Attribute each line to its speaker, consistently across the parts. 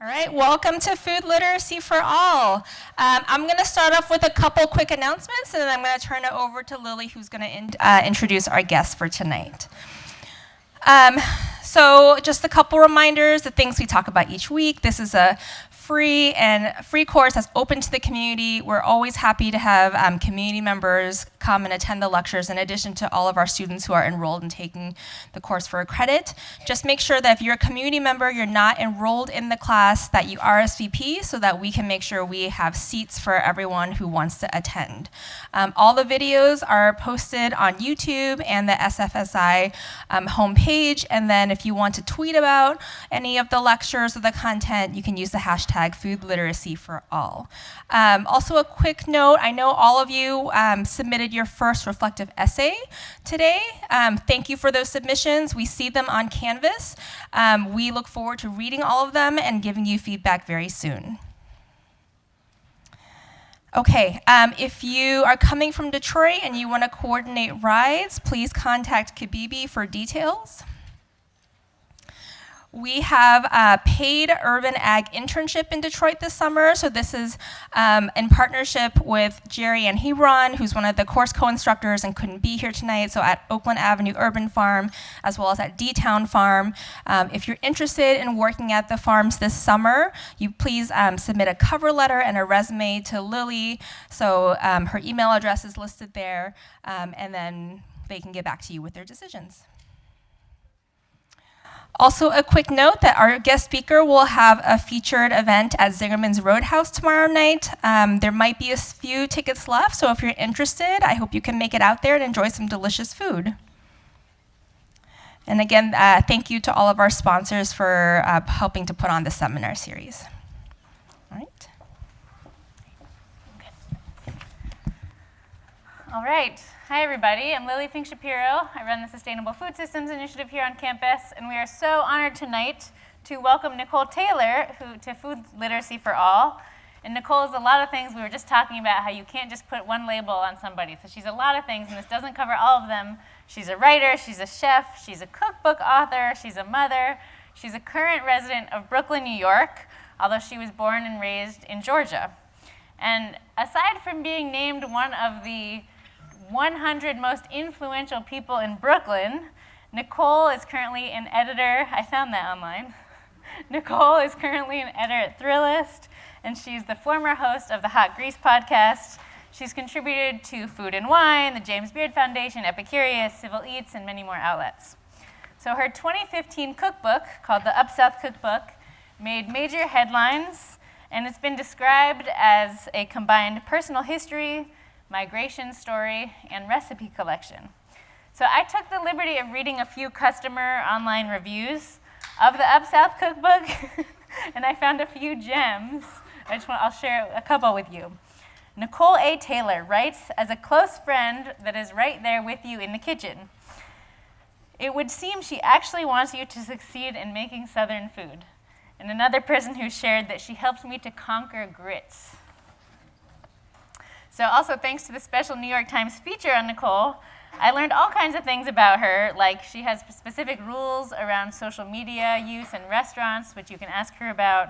Speaker 1: All right, welcome to Food Literacy for All. I'm going to start off with a couple quick announcements, and then I'm going to turn it over to Lily, who's going to introduce our guest for tonight. So just a couple reminders, the things we talk about each week. This is a free course that's open to the community. We're always happy to have community members come and attend the lectures in addition to all of our students who are enrolled in taking the course for a credit. Just make sure that if you're a community member, you're not enrolled in the class, that you RSVP so that we can make sure we have seats for everyone who wants to attend. All the videos are posted on YouTube and the SFSI homepage, and then if you want to tweet about any of the lectures or the content, you can use the hashtag Food Literacy for All. Also a quick note, I know all of you submitted your first reflective essay today. Thank you for those submissions. We see them on Canvas. We look forward to reading all of them and giving you feedback very soon. Okay, if you are coming from Detroit and you want to coordinate rides, please contact Kabibi for details. We have a paid urban ag internship in Detroit this summer. So this is in partnership with Jerry and Hebron, who's one of the course co-instructors and couldn't be here tonight. So at Oakland Avenue Urban Farm, as well as at D-Town Farm. If you're interested in working at the farms this summer, you please submit a cover letter and a resume to Lily. So her email address is listed there, and then they can get back to you with their decisions. Also, a quick note that our guest speaker will have a featured event at Zingerman's Roadhouse tomorrow night. There might be a few tickets left, so if you're interested, I hope you can make it out there and enjoy some delicious food. And again, thank you to all of our sponsors for helping to put on this seminar series. All right.
Speaker 2: All right. Hi, everybody. I'm Lily Fink-Shapiro. I run the Sustainable Food Systems Initiative here on campus, and we are so honored tonight to welcome Nicole Taylor to Food Literacy for All. And Nicole is a lot of things. We were just talking about how you can't just put one label on somebody. So she's a lot of things, and this doesn't cover all of them. She's a writer, she's a chef, she's a cookbook author, she's a mother, she's a current resident of Brooklyn, New York, although she was born and raised in Georgia. And aside from being named one of the 100 most influential people in Brooklyn, Nicole is currently an editor. I found that online. Nicole is currently an editor at Thrillist, and she's the former host of the Hot Grease podcast. She's contributed to Food and Wine, the James Beard Foundation, Epicurious, Civil Eats, and many more outlets. So her 2015 cookbook, called the Up South Cookbook, made major headlines, and it's been described as a combined personal history, migration story, and recipe collection. So I took the liberty of reading a few customer online reviews of the Up South Cookbook, and I found a few gems. I'll share a couple with you. Nicole A. Taylor writes, as a close friend that is right there with you in the kitchen, it would seem she actually wants you to succeed in making Southern food. And another person who shared that she helped me to conquer grits. So also thanks to the special New York Times feature on Nicole, I learned all kinds of things about her, like she has specific rules around social media use in restaurants, which you can ask her about.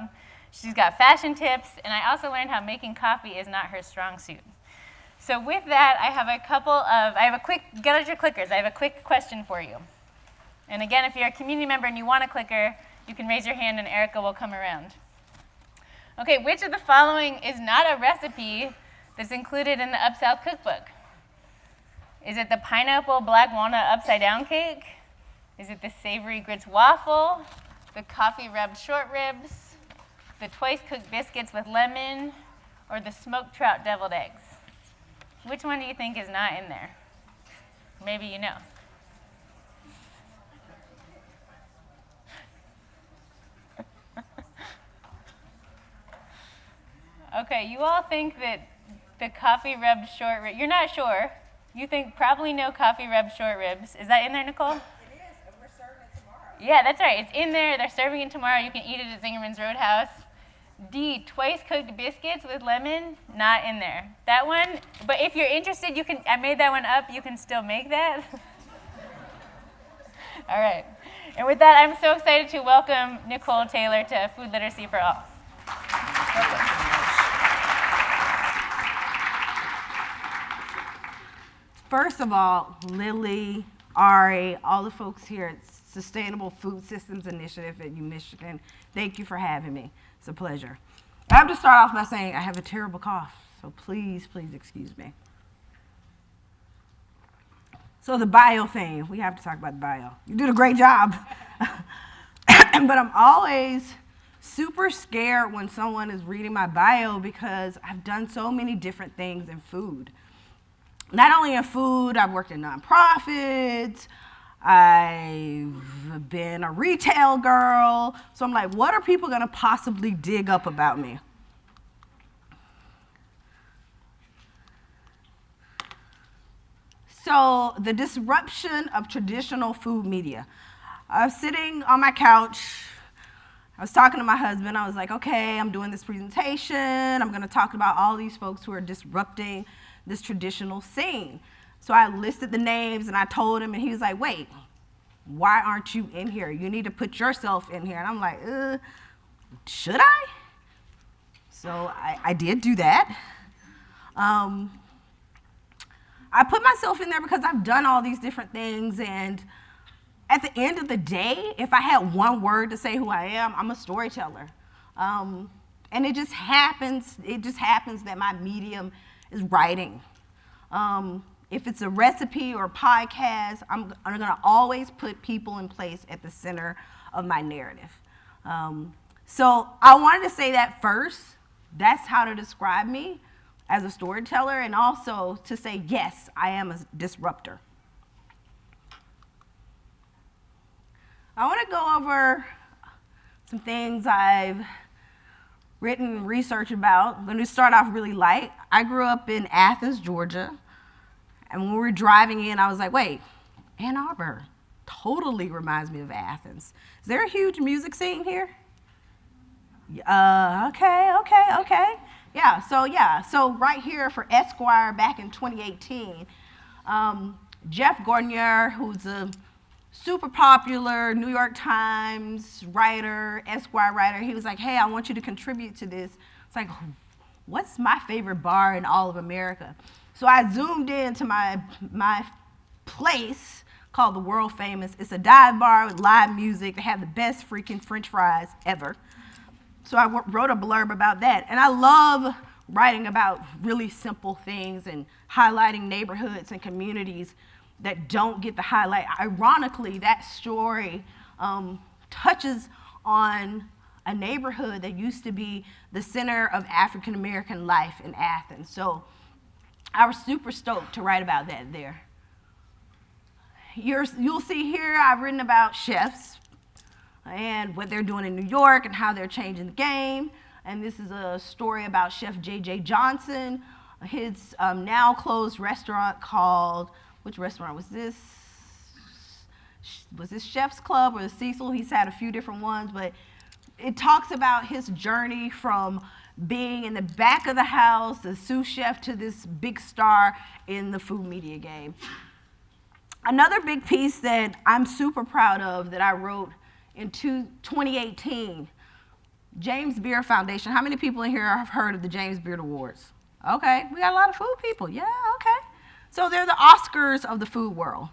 Speaker 2: She's got fashion tips, and I also learned how making coffee is not her strong suit. So with that, I have a quick, get out your clickers, I have a quick question for you. And again, if you're a community member and you want a clicker, you can raise your hand and Erica will come around. Okay, which of the following is not a recipe that's included in the Up South Cookbook? Is it the pineapple black walnut upside down cake? Is it the savory grits waffle? The coffee rubbed short ribs? The twice cooked biscuits with lemon? Or the smoked trout deviled eggs? Which one do you think is not in there? Maybe you know. Okay, you all think that the coffee rubbed short ribs, you're not sure. You think probably no coffee rubbed short ribs. Is that in there, Nicole?
Speaker 3: It is, and we're serving it tomorrow.
Speaker 2: Yeah, that's right. It's in there. They're serving it tomorrow. You can eat it at Zingerman's Roadhouse. D, twice cooked biscuits with lemon, not in there. That one, but if you're interested, I made that one up. You can still make that. All right. And with that, I'm so excited to welcome Nicole Taylor to Food Literacy for All.
Speaker 3: First of all, Lily, Ari, all the folks here at Sustainable Food Systems Initiative at Michigan, thank you for having me. It's a pleasure. I have to start off by saying I have a terrible cough, so please excuse me. So the bio thing, we have to talk about the bio. You did a great job. But I'm always super scared when someone is reading my bio because I've done so many different things in food. Not only in food, I've worked in nonprofits, I've been a retail girl. So I'm like, what are people gonna possibly dig up about me? So the disruption of traditional food media. I was sitting on my couch, I was talking to my husband, I was like, okay, I'm doing this presentation, I'm gonna talk about all these folks who are disrupting this traditional scene. So I listed the names and I told him, and he was like, wait, why aren't you in here? You need to put yourself in here. And I'm like, should I? So I did do that. I put myself in there because I've done all these different things, and at the end of the day, if I had one word to say who I am, I'm a storyteller. And it just happens that my medium is writing. If it's a recipe or a podcast, I'm gonna always put people in place at the center of my narrative. So I wanted to say that first. That's how to describe me as a storyteller, and also to say, yes, I am a disruptor. I want to go over some things I've written research about. I'm going to start off really light. I grew up in Athens, Georgia, and when we were driving in, I was like, wait, Ann Arbor totally reminds me of Athens. Is there a huge music scene here? Okay. So right here for Esquire back in 2018, Jeff Gordnier, who's a super popular New York Times writer, Esquire writer, he was like, hey, I want you to contribute to this. It's like, what's my favorite bar in all of America? So I zoomed into my place called the World Famous. It's a dive bar with live music. They have the best freaking French fries ever. So I wrote a blurb about that. And I love writing about really simple things and highlighting neighborhoods and communities that don't get the highlight. Ironically, that story touches on a neighborhood that used to be the center of African American life in Athens. So I was super stoked to write about that there. You'll see here I've written about chefs and what they're doing in New York and how they're changing the game. And this is a story about Chef J.J. Johnson, his now closed restaurant called, which restaurant was this? Was this Chef's Club or the Cecil? He's had a few different ones, but it talks about his journey from being in the back of the house, the sous chef, to this big star in the food media game. Another big piece that I'm super proud of that I wrote in 2018, James Beard Foundation. How many people in here have heard of the James Beard Awards? Okay, we got a lot of food people. Yeah, okay. So they're the Oscars of the food world.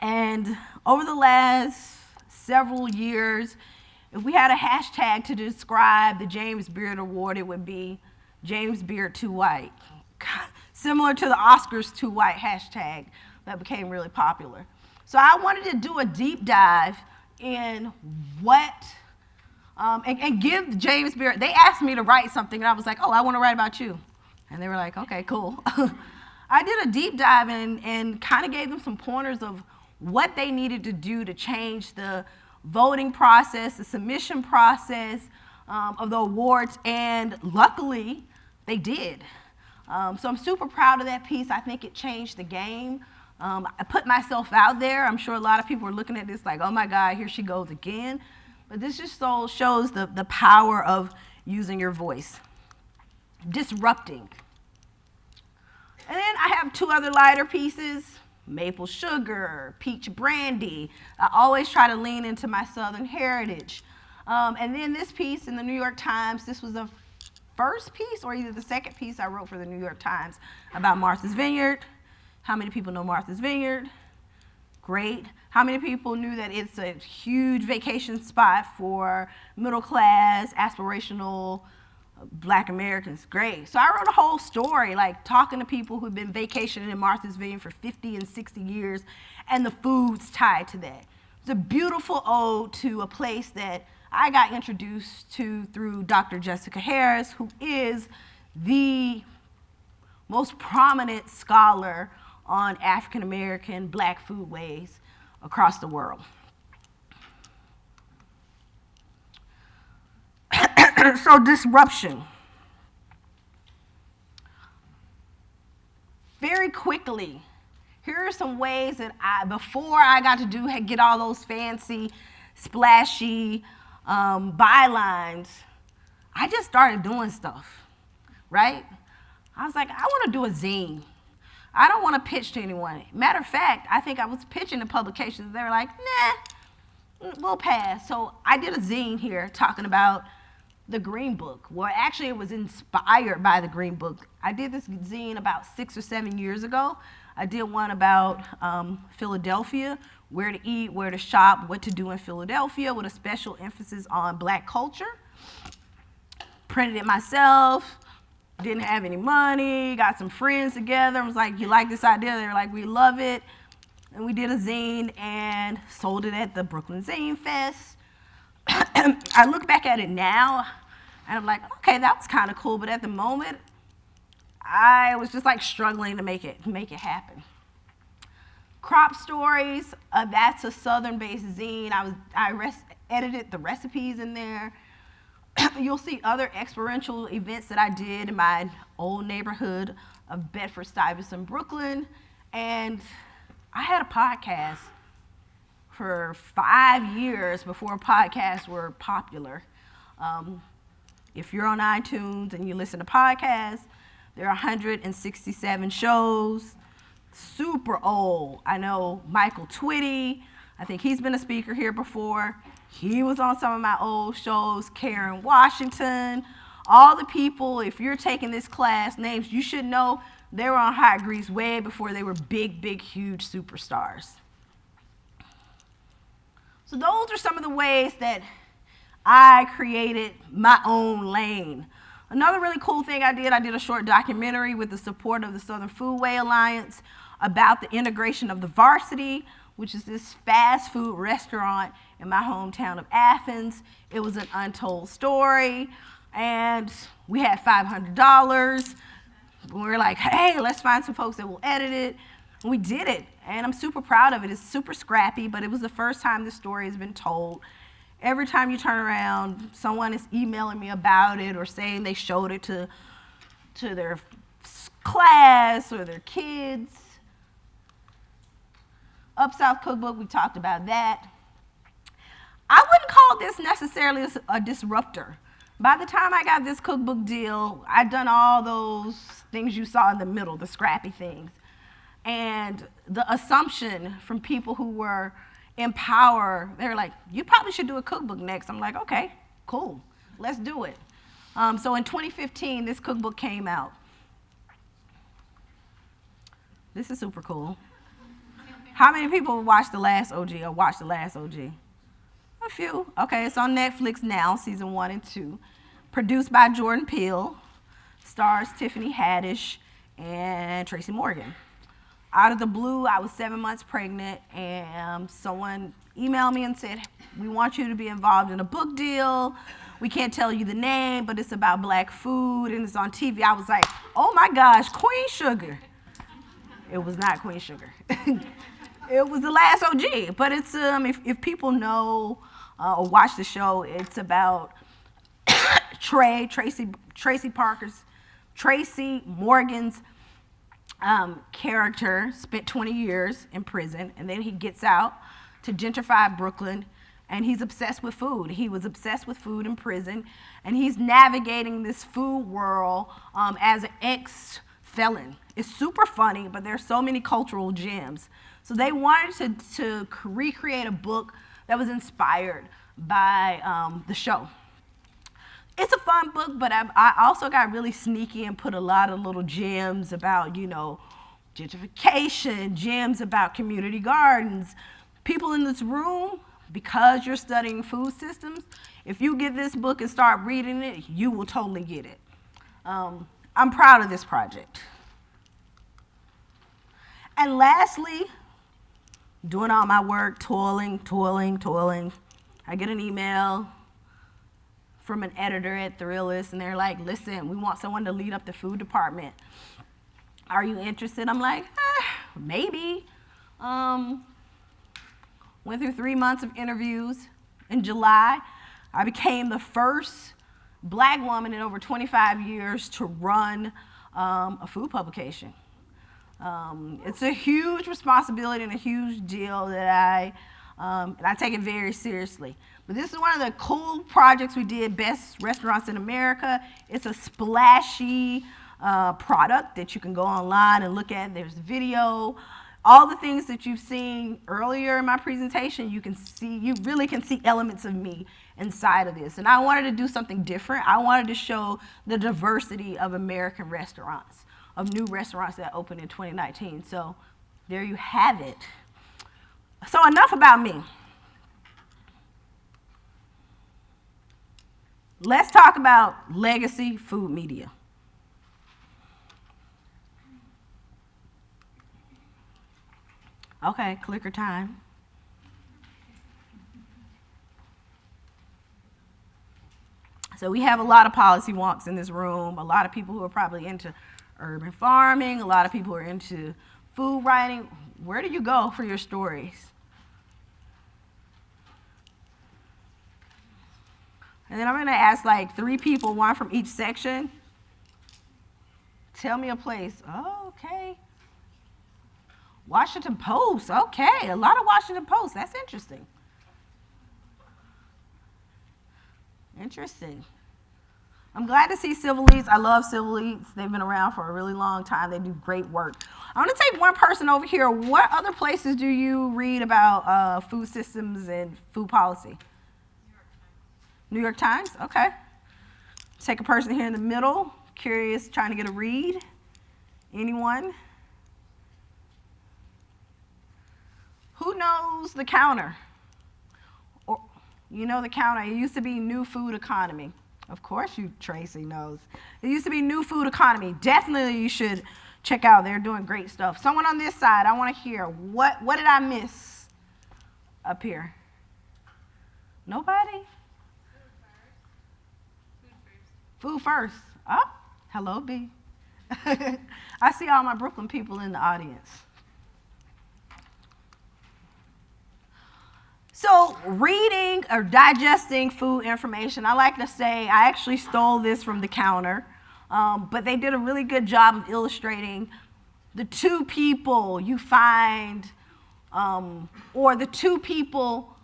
Speaker 3: And over the last several years, if we had a hashtag to describe the James Beard Award, it would be James Beard Too White. Similar to the Oscars Too White hashtag that became really popular. So I wanted to do a deep dive in what, and give James Beard, they asked me to write something, and I was like, oh, I want to write about you. And they were like, okay, cool. I did a deep dive and kind of gave them some pointers of what they needed to do to change the voting process, the submission process of the awards, and luckily, they did. So I'm super proud of that piece. I think it changed the game. I put myself out there. I'm sure a lot of people are looking at this like, oh my God, here she goes again. But this just so shows the power of using your voice. Disrupting. And then I have two other lighter pieces. maple sugar, peach brandy. I always try to lean into my Southern heritage. And then this piece in the New York Times, this was the first piece or either the second piece I wrote for the New York Times about Martha's Vineyard. How many people know Martha's Vineyard? Great. How many people knew that it's a huge vacation spot for middle class, aspirational Black Americans? Great. So I wrote a whole story, like talking to people who've been vacationing in Martha's Vineyard for 50 and 60 years, and the foods tied to that. It's a beautiful ode to a place that I got introduced to through Dr. Jessica Harris, who is the most prominent scholar on African American Black foodways across the world. So disruption. Very quickly, here are some ways that before I got to get all those fancy, splashy bylines, I just started doing stuff, right? I was like, I want to do a zine. I don't want to pitch to anyone. Matter of fact, I think I was pitching to publications. They were like, nah, we'll pass. So I did a zine here talking about the Green Book. Well, actually, it was inspired by the Green Book. I did this zine about 6 or 7 years ago. I did one about Philadelphia, where to eat, where to shop, what to do in Philadelphia, with a special emphasis on Black culture. Printed it myself. Didn't have any money, got some friends together. I was like, you like this idea? They were like, we love it. And we did a zine and sold it at the Brooklyn Zine Fest. I look back at it now, and I'm like, okay, that was kind of cool. But at the moment, I was just like struggling to make it happen. Crop Stories, that's a Southern-based zine. I edited the recipes in there. You'll see other experiential events that I did in my old neighborhood of Bedford-Stuyvesant, Brooklyn. And I had a podcast for 5 years before podcasts were popular. If you're on iTunes and you listen to podcasts, there are 167 shows, super old. I know Michael Twitty, I think he's been a speaker here before. He was on some of my old shows, Karen Washington, all the people, if you're taking this class, names you should know, they were on Hot Grease way before they were big, big, huge superstars. So those are some of the ways that I created my own lane. Another really cool thing I did a short documentary with the support of the Southern Foodway Alliance about the integration of the Varsity, which is this fast food restaurant in my hometown of Athens. It was an untold story, and we had $500. We were like, hey, let's find some folks that will edit it. And we did it, and I'm super proud of it. It's super scrappy, but it was the first time this story has been told. Every time you turn around, someone is emailing me about it or saying they showed it to their class or their kids. Up South Cookbook, we talked about that. I wouldn't call this necessarily a disruptor. By the time I got this cookbook deal, I'd done all those things you saw in the middle, the scrappy things. And the assumption from people who were in power, they were like, you probably should do a cookbook next. I'm like, okay, cool, let's do it. So in 2015, this cookbook came out. This is super cool. How many people watched The Last OG or watched The Last OG? A few. Okay, it's on Netflix now, season 1 and 2. Produced by Jordan Peele, stars Tiffany Haddish and Tracy Morgan. Out of the blue, I was 7 months pregnant, and someone emailed me and said, we want you to be involved in a book deal. We can't tell you the name, but it's about Black food, and it's on TV. I was like, oh my gosh, Queen Sugar. It was not Queen Sugar. It was The Last OG, but it's if people know or watch the show, it's about Tracy Morgan's character spent 20 years in prison, and then he gets out to gentrify Brooklyn, and he's obsessed with food. He was obsessed with food in prison, and he's navigating this food world as an Felon. It's super funny, but there's so many cultural gems. So they wanted to recreate a book that was inspired by the show. It's a fun book, but I also got really sneaky and put a lot of little gems about, gentrification, gems about community gardens. People in this room, because you're studying food systems, if you get this book and start reading it, you will totally get it. I'm proud of this project. And lastly, doing all my work, toiling. I get an email from an editor at Thrillist, and they're like, listen, we want someone to lead up the food department. Are you interested? I'm like, maybe. Went through 3 months of interviews. In July, I became the first Black woman in over 25 years to run a food publication. It's a huge responsibility and a huge deal that I take it very seriously. But this is one of the cool projects we did, Best Restaurants in America. It's a splashy product that you can go online and look at. There's video. All the things that you've seen earlier in my presentation, you really can see elements of me inside of this. And I wanted to do something different. I wanted to show the diversity of American restaurants, of new restaurants that opened in 2019. So there you have it. So enough about me. Let's talk about legacy food media. Okay, clicker time. So we have a lot of policy wonks in this room, a lot of people who are probably into urban farming, a lot of people who are into food writing. Where do you go for your stories? And then I'm going to ask like 3 people, one from each section. Tell me a place. Oh, okay. Washington Post. Okay, a lot of Washington Post. That's interesting. Interesting. I'm glad to see Civil Eats. I love Civil Eats. They've been around for a really long time. They do great work. I want to take one person over here. What other places do you read about food systems and food policy? New York Times? Okay. Take a person here in the middle, curious, trying to get a read. Anyone? Who knows The Counter? Or, you know The Counter, it used to be New Food Economy. Of course you, Tracy, knows. It used to be New Food Economy. Definitely you should check out. They're doing great stuff. Someone on this side, I want to hear. What did I miss up here? Nobody? Food First. Oh, hello, B. I see all my Brooklyn people in the audience. So reading or digesting food information, I like to say, I actually stole this from The Counter, but they did a really good job of illustrating the 2 people you find, or the 2 people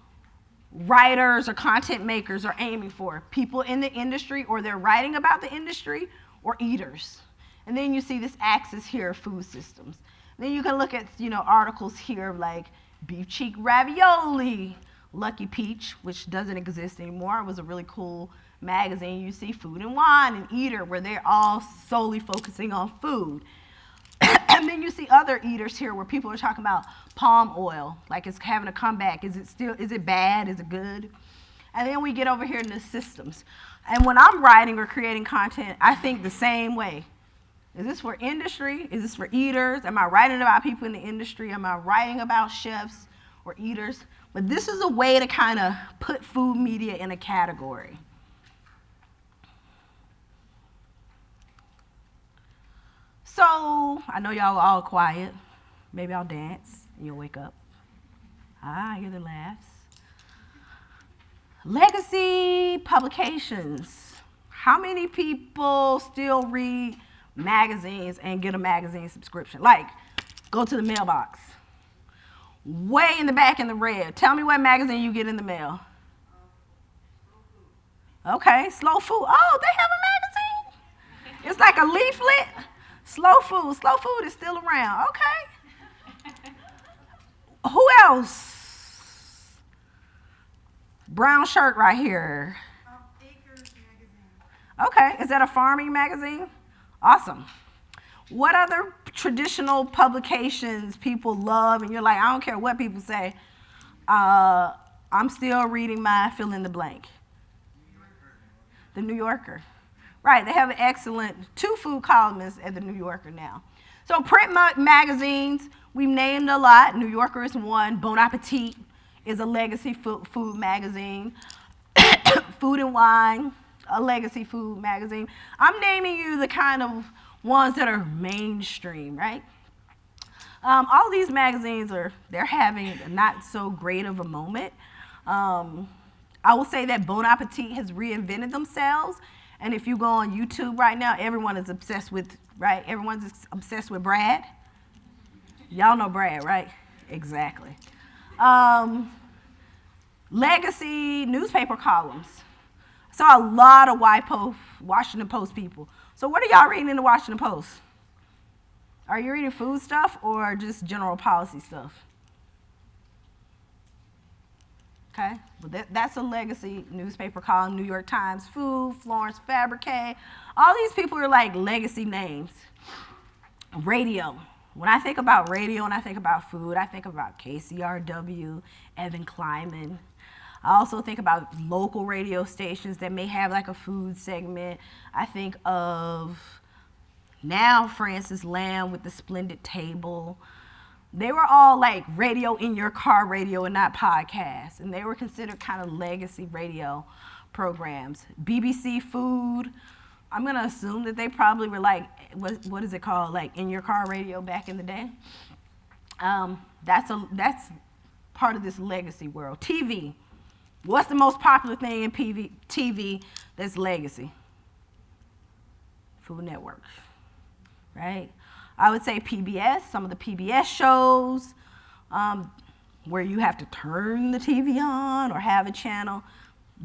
Speaker 3: writers or content makers are aiming for. People in the industry, or they're writing about the industry, or eaters. And then you see this axis here of food systems. Then you can look at, articles here like beef cheek ravioli, Lucky Peach, which doesn't exist anymore. It was a really cool magazine. You see Food and Wine and Eater, where they're all solely focusing on food. And then you see other eaters here where people are talking about palm oil, like it's having a comeback. Is it bad? Is it good? And then we get over here in the systems. And when I'm writing or creating content, I think the same way. Is this for industry? Is this for eaters? Am I writing about people in the industry? Am I writing about chefs or eaters? But this is a way to kind of put food media in a category. So I know y'all are all quiet. Maybe I'll dance and you'll wake up. I hear the laughs. Legacy publications. How many people still read magazines and get a magazine subscription? Like, go to the mailbox. Way in the back in the red. Tell me what magazine you get in the mail. Okay, Slow Food. Oh, they have a magazine? It's like a leaflet? Slow food is still around. Okay. Who else? Brown shirt right here.
Speaker 4: Acres magazine.
Speaker 3: Okay, is that a farming magazine? Awesome. What other traditional publications people love and you're like, I don't care what people say, I'm still reading my fill in the blank? The New Yorker. Right, they have an excellent 2 food columnists at the New Yorker now. So print magazines, we've named a lot. New Yorker is one. Bon Appetit is a legacy food magazine. Food and Wine, a legacy food magazine. I'm naming you the kind of ones that are mainstream, right? All these magazines they're having not so great of a moment. I will say that Bon Appetit has reinvented themselves. And if you go on YouTube right now, everyone is obsessed with, right? Everyone's obsessed with Brad. Y'all know Brad, right? Exactly. Legacy newspaper columns. I saw a lot of Washington Post people. So what are y'all reading in the Washington Post? Are you reading food stuff or just general policy stuff? Okay, well that's a legacy newspaper column. New York Times Food, Florence Fabrique. All these people are like legacy names. Radio. When I think about radio and I think about food, I think about KCRW, Evan Kleiman. I also think about local radio stations that may have like a food segment. I think of now Francis Lamb with the Splendid Table. They were all like radio in your car radio and not podcasts. And they were considered kind of legacy radio programs. BBC Food, I'm going to assume that they probably were like, what is it called? Like in your car radio back in the day. That's part of this legacy world. TV. What's the most popular thing in TV that's legacy? Food Network, right? I would say PBS, some of the PBS shows where you have to turn the TV on or have a channel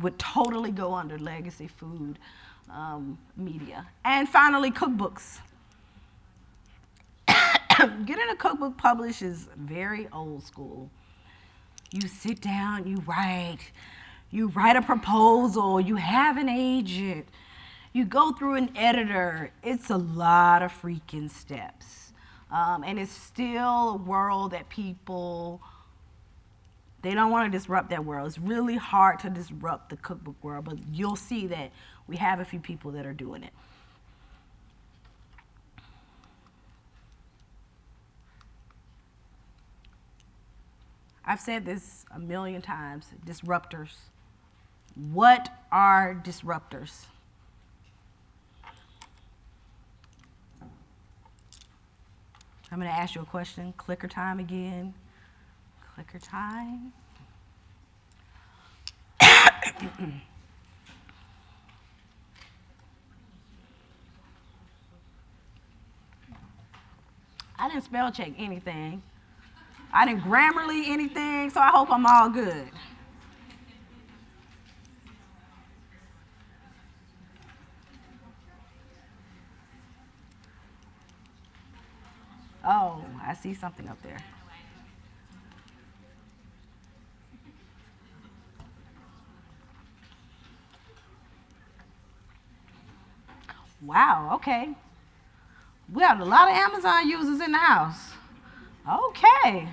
Speaker 3: would totally go under legacy food media. And finally, cookbooks. Getting a cookbook published is very old school. You sit down, you write a proposal, you have an agent, you go through an editor. It's a lot of freaking steps. And it's still a world that people, they don't want to disrupt that world. It's really hard to disrupt the cookbook world, but you'll see that we have a few people that are doing it. I've said this a million times, disruptors. What are disruptors? I'm going to ask you a question. Clicker time again. Clicker time. I didn't spell check anything. I didn't Grammarly anything, so I hope I'm all good. Oh, I see something up there. Wow, okay. We have a lot of Amazon users in the house. Okay.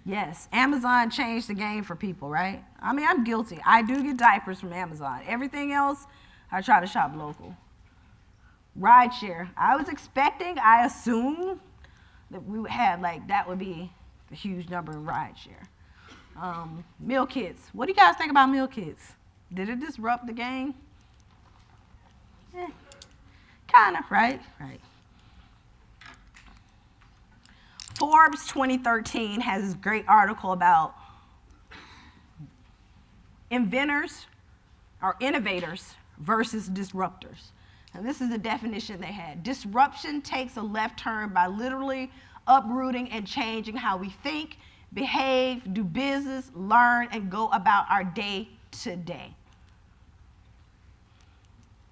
Speaker 3: Yes, Amazon changed the game for people, right? I mean, I'm guilty. I do get diapers from Amazon. Everything else, I try to shop local. Rideshare. I was expecting, I assumed that we would have, like, that would be a huge number in rideshare. Meal kits. What do you guys think about meal kits? Did it disrupt the game? Kind of, right? Right. Forbes 2013 has this great article about inventors or innovators versus disruptors. And this is the definition they had. Disruption takes a left turn by literally uprooting and changing how we think, behave, do business, learn, and go about our day to day.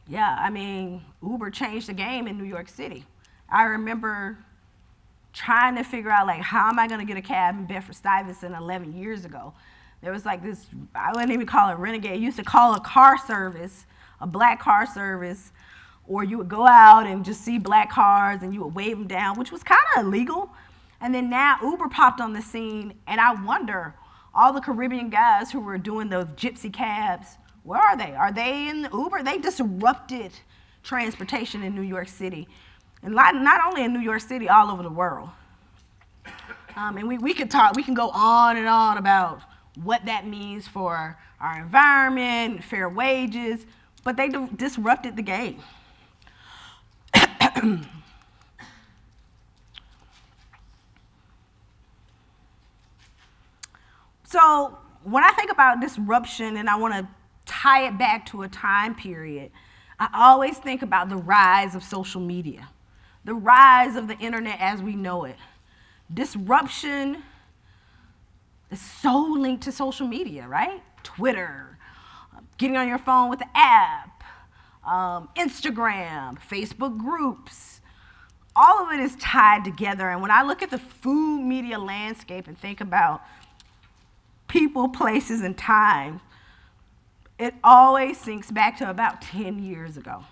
Speaker 3: Yeah, I mean, Uber changed the game in New York City. I remember trying to figure out, like, how am I gonna get a cab in Bedford-Stuyvesant 11 years ago? There was like this, I wouldn't even call it renegade. You used to call a car service, a black car service, or you would go out and just see black cars and you would wave them down, which was kind of illegal. And then now Uber popped on the scene, and I wonder, all the Caribbean guys who were doing those gypsy cabs, where are they? Are they in Uber? They disrupted transportation in New York City. And not only in New York City, all over the world. And we can go on and on about what that means for our environment, fair wages, but they disrupted the game. So when I think about disruption and I want to tie it back to a time period, I always think about the rise of social media, the rise of the internet as we know it. Disruption is so linked to social media, right? Twitter, getting on your phone with the app, Instagram, Facebook groups. All of it is tied together. And when I look at the food media landscape and think about people, places, and time, it always sinks back to about 10 years ago.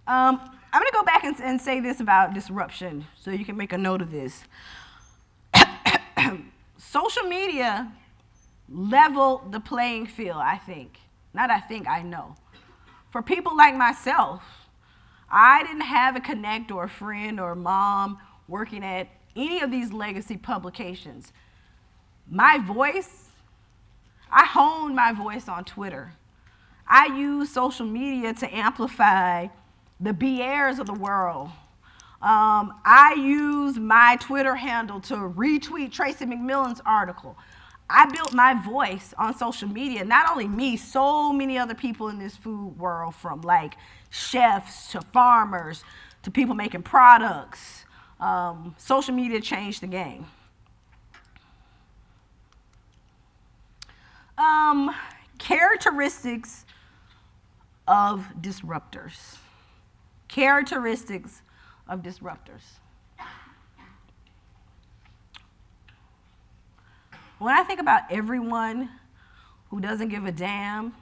Speaker 3: I'm going to go back and say this about disruption so you can make a note of this. Social media leveled the playing field, I think. Not I think, I know. For people like myself, I didn't have a connect or a friend or a mom working at any of these legacy publications. My voice, I honed my voice on Twitter. I use social media to amplify the BRs of the world. I use my Twitter handle to retweet Tracy McMillan's article. I built my voice on social media. Not only me, so many other people in this food world, from like chefs to farmers to people making products. Social media changed the game. Characteristics of disruptors. Characteristics of disruptors. When I think about everyone who doesn't give a damn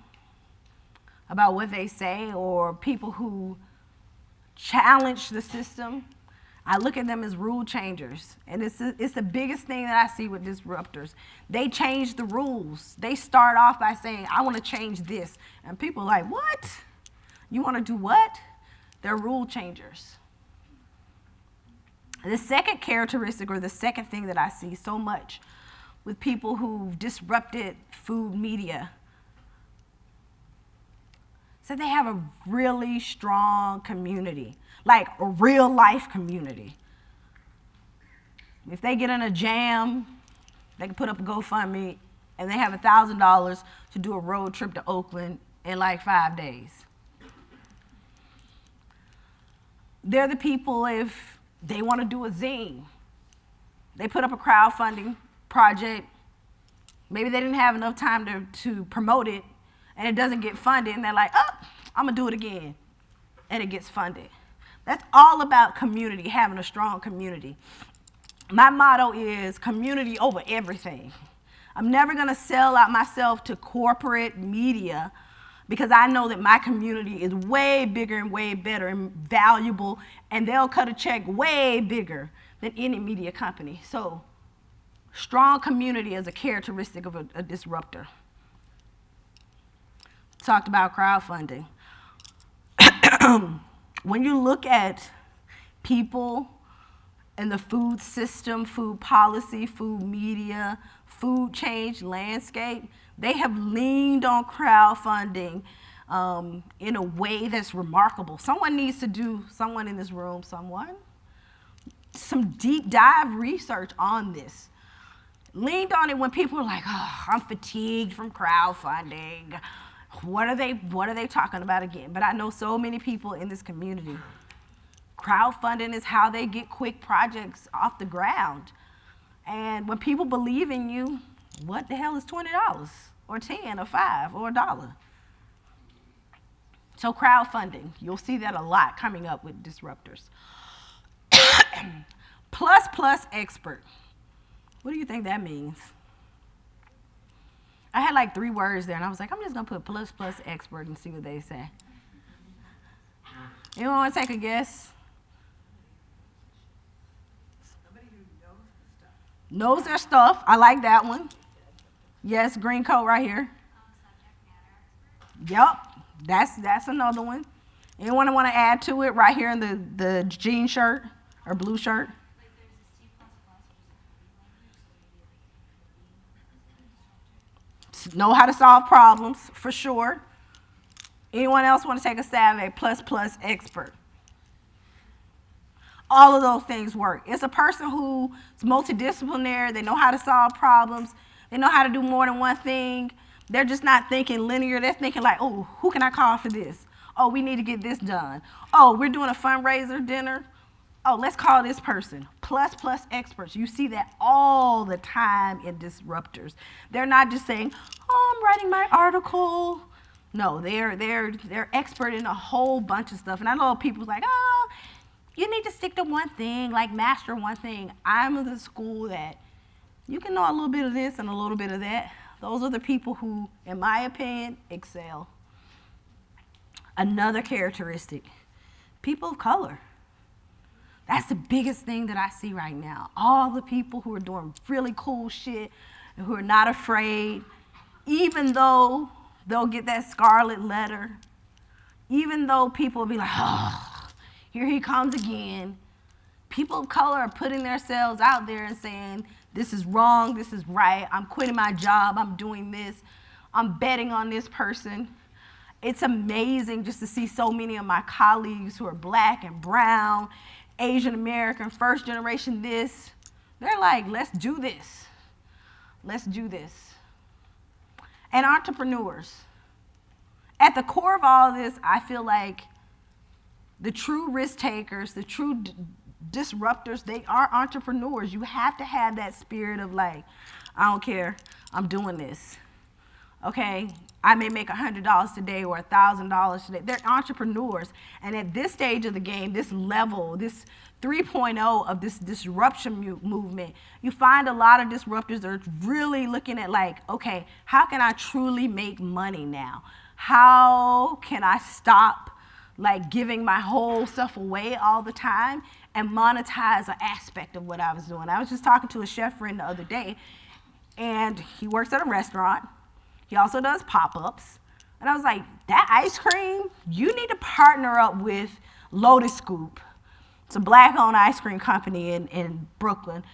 Speaker 3: about what they say, or people who challenge the system, I look at them as rule changers. And it's the biggest thing that I see with disruptors. They change the rules. They start off by saying, I want to change this. And people are like, what? You want to do what? They're rule changers. The second characteristic, or the second thing that I see so much with people who've disrupted food media, so they have a really strong community, like a real life community. If they get in a jam, they can put up a GoFundMe and they have $1,000 to do a road trip to Oakland in like 5 days. They're the people, if they want to do a zine, they put up a crowdfunding project, maybe they didn't have enough time to promote it, and it doesn't get funded, and they're like, oh, I'm gonna do it again, and it gets funded. That's all about community, having a strong community. My motto is community over everything. I'm never gonna sell out myself to corporate media, because I know that my community is way bigger and way better and valuable, and they'll cut a check way bigger than any media company. So strong community is a characteristic of a disruptor. Talked about crowdfunding. When you look at people in the food system, food policy, food media, food change landscape, they have leaned on crowdfunding in a way that's remarkable. Someone in this room, some deep dive research on this. Leaned on it when people were like, oh, I'm fatigued from crowdfunding. What are they talking about again? But I know so many people in this community. Crowdfunding is how they get quick projects off the ground. And when people believe in you, What the hell is $20 or $10 or $5 or $1? So crowdfunding, you'll see that a lot coming up with Disruptors. Plus expert. What do you think that means? I had like 3 words there, and I was like, I'm just going to put plus expert and see what they say. Anyone want to take a guess?
Speaker 4: Somebody who knows the stuff.
Speaker 3: Knows their stuff. I like that one. Yes, green coat right here. Yep, that's another one. Anyone want to add to it right here in the jean shirt or blue shirt? Know how to solve problems, for sure. Anyone else want to take a stab at plus expert? All of those things work. It's a person who's multidisciplinary. They know how to solve problems. They know how to do more than one thing. They're just not thinking linear. They're thinking like, oh, who can I call for this? Oh, we need to get this done. Oh, we're doing a fundraiser dinner. Oh, let's call this person. Plus experts. You see that all the time in Disruptors. They're not just saying, oh, I'm writing my article. No, they're expert in a whole bunch of stuff. And I know people's like, oh, you need to stick to one thing, like master one thing. I'm of the school that you can know a little bit of this and a little bit of that. Those are the people who, in my opinion, excel. Another characteristic, people of color. That's the biggest thing that I see right now. All the people who are doing really cool shit and who are not afraid, even though they'll get that scarlet letter, even though people will be like, oh, here he comes again. People of color are putting themselves out there and saying, this is wrong, this is right, I'm quitting my job, I'm doing this, I'm betting on this person. It's amazing just to see so many of my colleagues who are black and brown, Asian American, first generation this. They're like, let's do this. Let's do this. And entrepreneurs. At the core of all of this, I feel like the true risk takers, the true disruptors, they are entrepreneurs. You have to have that spirit of like, I don't care, I'm doing this. Okay, I may make $100 today or $1,000 today. They're entrepreneurs. And at this stage of the game, this level, this 3.0 of this disruption movement, you find a lot of disruptors that are really looking at like, okay, how can I truly make money now? How can I stop like giving my whole self away all the time and monetize an aspect of what I was doing? I was just talking to a chef friend the other day, and he works at a restaurant. He also does pop-ups. And I was like, that ice cream, you need to partner up with Lotus Scoop. It's a black-owned ice cream company in Brooklyn.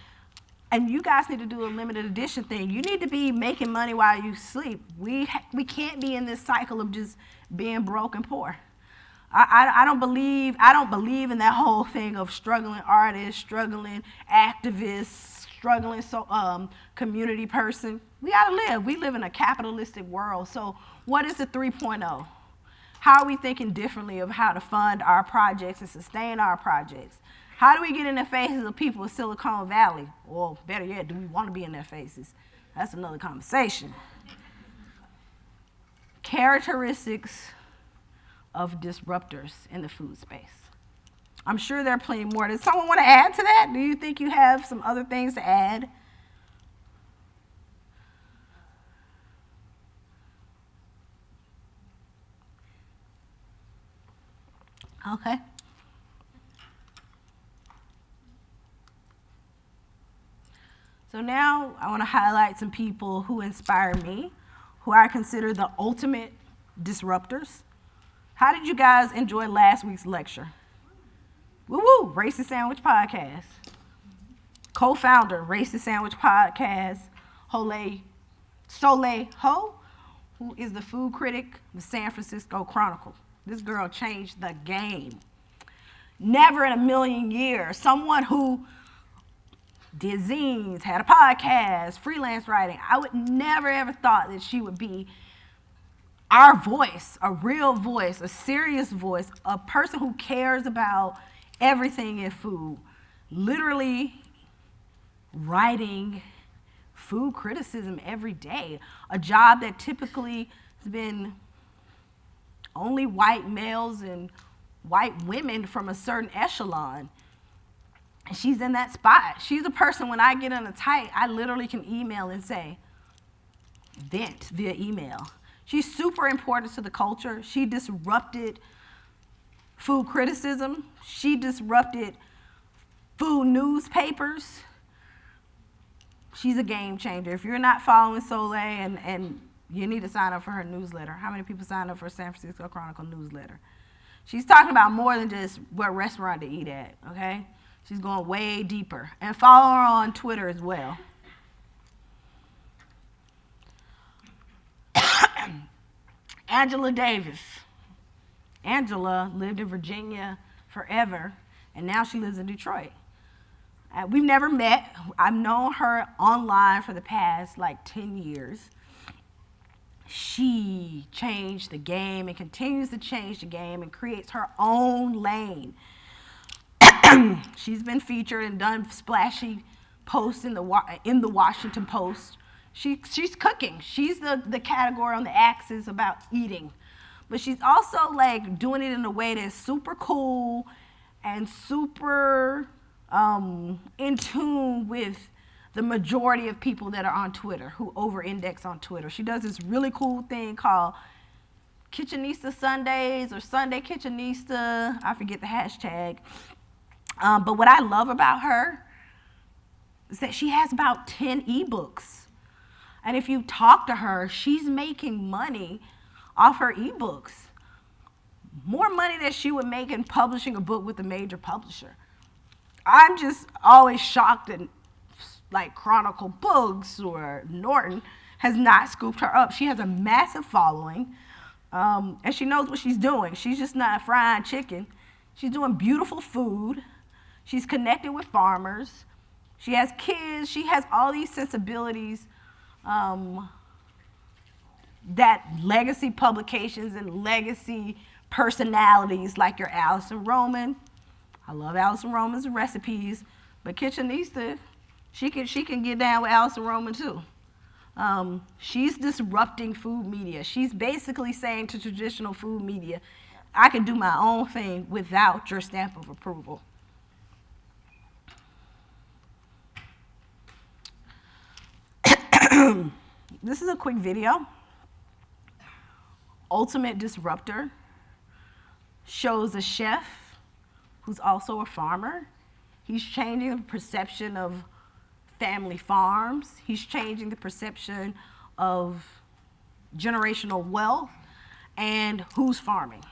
Speaker 3: And you guys need to do a limited edition thing. You need to be making money while you sleep. We can't be in this cycle of just being broke and poor. I don't believe in that whole thing of struggling artists, struggling activists, struggling community person. We gotta live. We live in a capitalistic world. So what is the 3.0? How are we thinking differently of how to fund our projects and sustain our projects? How do we get in the faces of people in Silicon Valley? Or better yet, do we want to be in their faces? That's another conversation. Characteristics of disruptors in the food space. I'm sure there are plenty more. Does someone want to add to that? Do you think you have some other things to add? Okay. So now I want to highlight some people who inspire me, who I consider the ultimate disruptors. How did you guys enjoy last week's lecture? Woo-woo, Racist Sandwich Podcast. Co-founder, Racist Sandwich Podcast, Soleil Ho, who is the food critic of the San Francisco Chronicle. This girl changed the game. Never in a million years, someone who did zines, had a podcast, freelance writing. I would never ever thought that she would be our voice, a real voice, a serious voice, a person who cares about everything in food, literally writing food criticism every day, a job that typically has been only white males and white women from a certain echelon. And she's in that spot. She's a person, when I get in a tight, I literally can email and say, vent via email. She's super important to the culture. She disrupted food criticism. She disrupted food newspapers. She's a game changer. If you're not following Soleil, and you need to sign up for her newsletter. How many people signed up for San Francisco Chronicle newsletter? She's talking about more than just what restaurant to eat at, okay? She's going way deeper. And follow her on Twitter as well. Angela Davis. Angela lived in Virginia forever, and now she lives in Detroit. We've never met. I've known her online for the past like 10 years. She changed the game and continues to change the game and creates her own lane. She's been featured and done splashy posts in the Washington Post. She's cooking. She's the category on the axis about eating. But she's also like doing it in a way that's super cool and super in tune with the majority of people that are on Twitter, who over-index on Twitter. She does this really cool thing called Kitchenista Sundays or Sunday Kitchenista. I forget the hashtag. But what I love about her is that she has about 10 ebooks. And if you talk to her, she's making money off her ebooks. More money than she would make in publishing a book with a major publisher. I'm just always shocked that like Chronicle Books or Norton has not scooped her up. She has a massive following, and she knows what she's doing. She's just not frying chicken. She's doing beautiful food. She's connected with farmers. She has kids. She has all these sensibilities that legacy publications and legacy personalities like your Allison Roman. I love Allison Roman's recipes, but Kitchenista, she can get down with Allison Roman too. She's disrupting food media. She's basically saying to traditional food media, I can do my own thing without your stamp of approval. This is a quick video. Ultimate Disruptor shows a chef who's also a farmer. He's changing the perception of family farms. He's changing the perception of generational wealth and who's farming.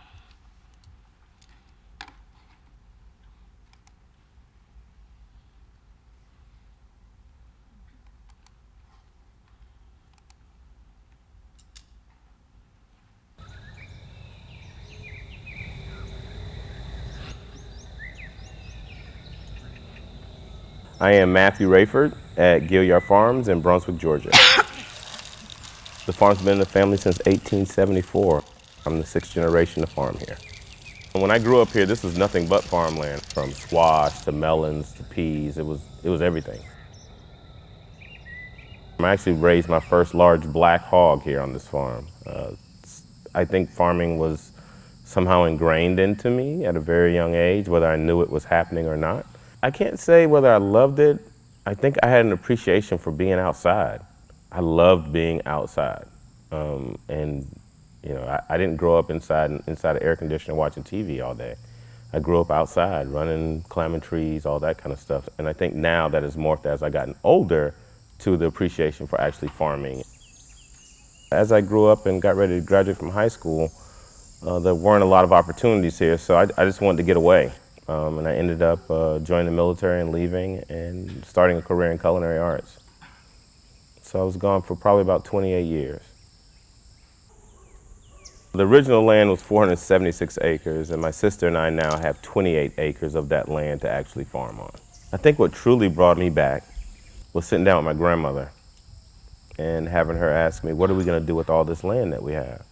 Speaker 5: I am Matthew Rayford at Gilliard Farms in Brunswick, Georgia. The farm's been in the family since 1874. I'm the 6th generation to farm here. When I grew up here, this was nothing but farmland, from squash to melons to peas. It was everything. I actually raised my first large black hog here on this farm. I think farming was somehow ingrained into me at a very young age, whether I knew it was happening or not. I can't say whether I loved it. I think I had an appreciation for being outside. I loved being outside. And you know, I didn't grow up inside an air conditioner watching TV all day. I grew up outside, running, climbing trees, all that kind of stuff. And I think now that has morphed as I've gotten older to the appreciation for actually farming. As I grew up and got ready to graduate from high school, there weren't a lot of opportunities here, so I just wanted to get away. And I ended up joining the military and leaving and starting a career in culinary arts. So I was gone for probably about 28 years. The original land was 476 acres, and my sister and I now have 28 acres of that land to actually farm on. I think what truly brought me back was sitting down with my grandmother and having her ask me, what are we going to do with all this land that we have?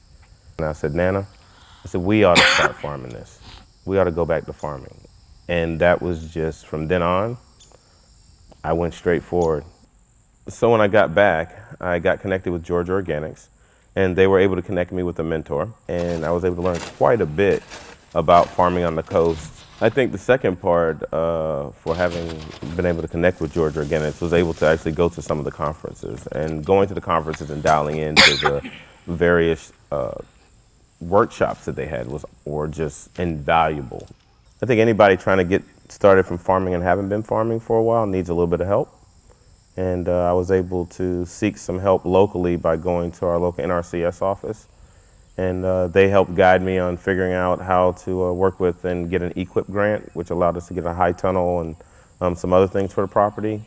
Speaker 5: And I said, Nana, we ought to start farming this. We ought to go back to farming. And that was just, from then on, I went straight forward. So when I got back, I got connected with Georgia Organics, and they were able to connect me with a mentor, and I was able to learn quite a bit about farming on the coast. I think the second part for having been able to connect with Georgia Organics was able to actually go to some of the conferences, and going to the conferences and dialing into the various workshops that they had were just invaluable. I think anybody trying to get started from farming and haven't been farming for a while needs a little bit of help. And I was able to seek some help locally by going to our local NRCS office. And they helped guide me on figuring out how to work with and get an EQIP grant, which allowed us to get a high tunnel and some other things for the property.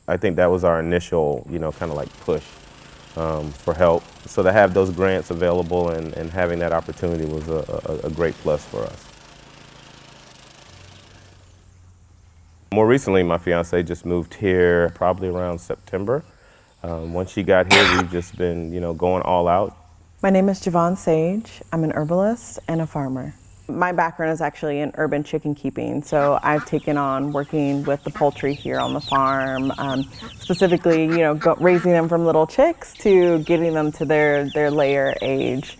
Speaker 5: I think that was our initial, kind of like push for help. So to have those grants available and having that opportunity was a great plus for us. More recently, my fiance just moved here probably around September. Once she got here, we've just been, going all out.
Speaker 6: My name is Javon Sage. I'm an herbalist and a farmer. My background is actually in urban chicken keeping, so I've taken on working with the poultry here on the farm, specifically, raising them from little chicks to getting them to their layer age.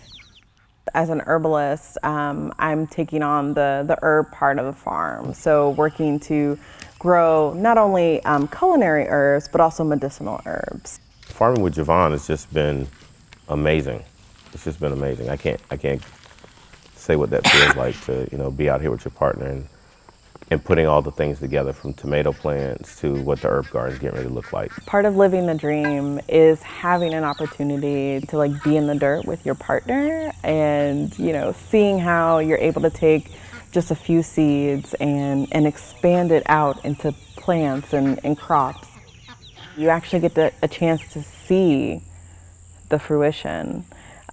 Speaker 6: As an herbalist, I'm taking on the herb part of the farm, so working to grow not only culinary herbs, but also medicinal herbs.
Speaker 5: Farming with Javon has just been amazing. It's just been amazing. I can't say what that feels like to be out here with your partner and putting all the things together, from tomato plants to what the herb garden's getting ready to look like.
Speaker 6: Part of living the dream is having an opportunity to be in the dirt with your partner and seeing how you're able to take just a few seeds and expand it out into plants and crops. You actually get a chance to see the fruition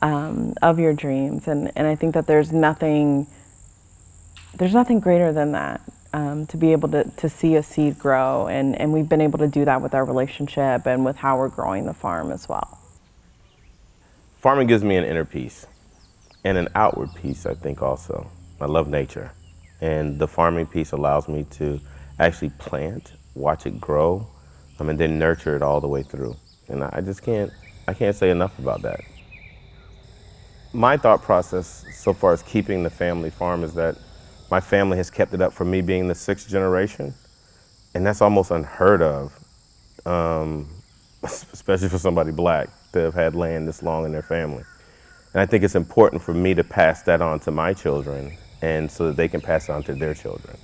Speaker 6: of your dreams, and I think that there's nothing greater than that, to be able to see a seed grow, and we've been able to do that with our relationship and with how we're growing the farm as well.
Speaker 5: Farming gives me an inner peace and an outward peace, I think also. I love nature, and the farming piece allows me to actually plant, watch it grow, and then nurture it all the way through. And I can't say enough about that. My thought process so far as keeping the family farm is that my family has kept it up for me being the 6th generation, and that's almost unheard of, especially for somebody black to have had land this long in their family. And I think it's important for me to pass that on to my children, and so that they can pass it on to their children.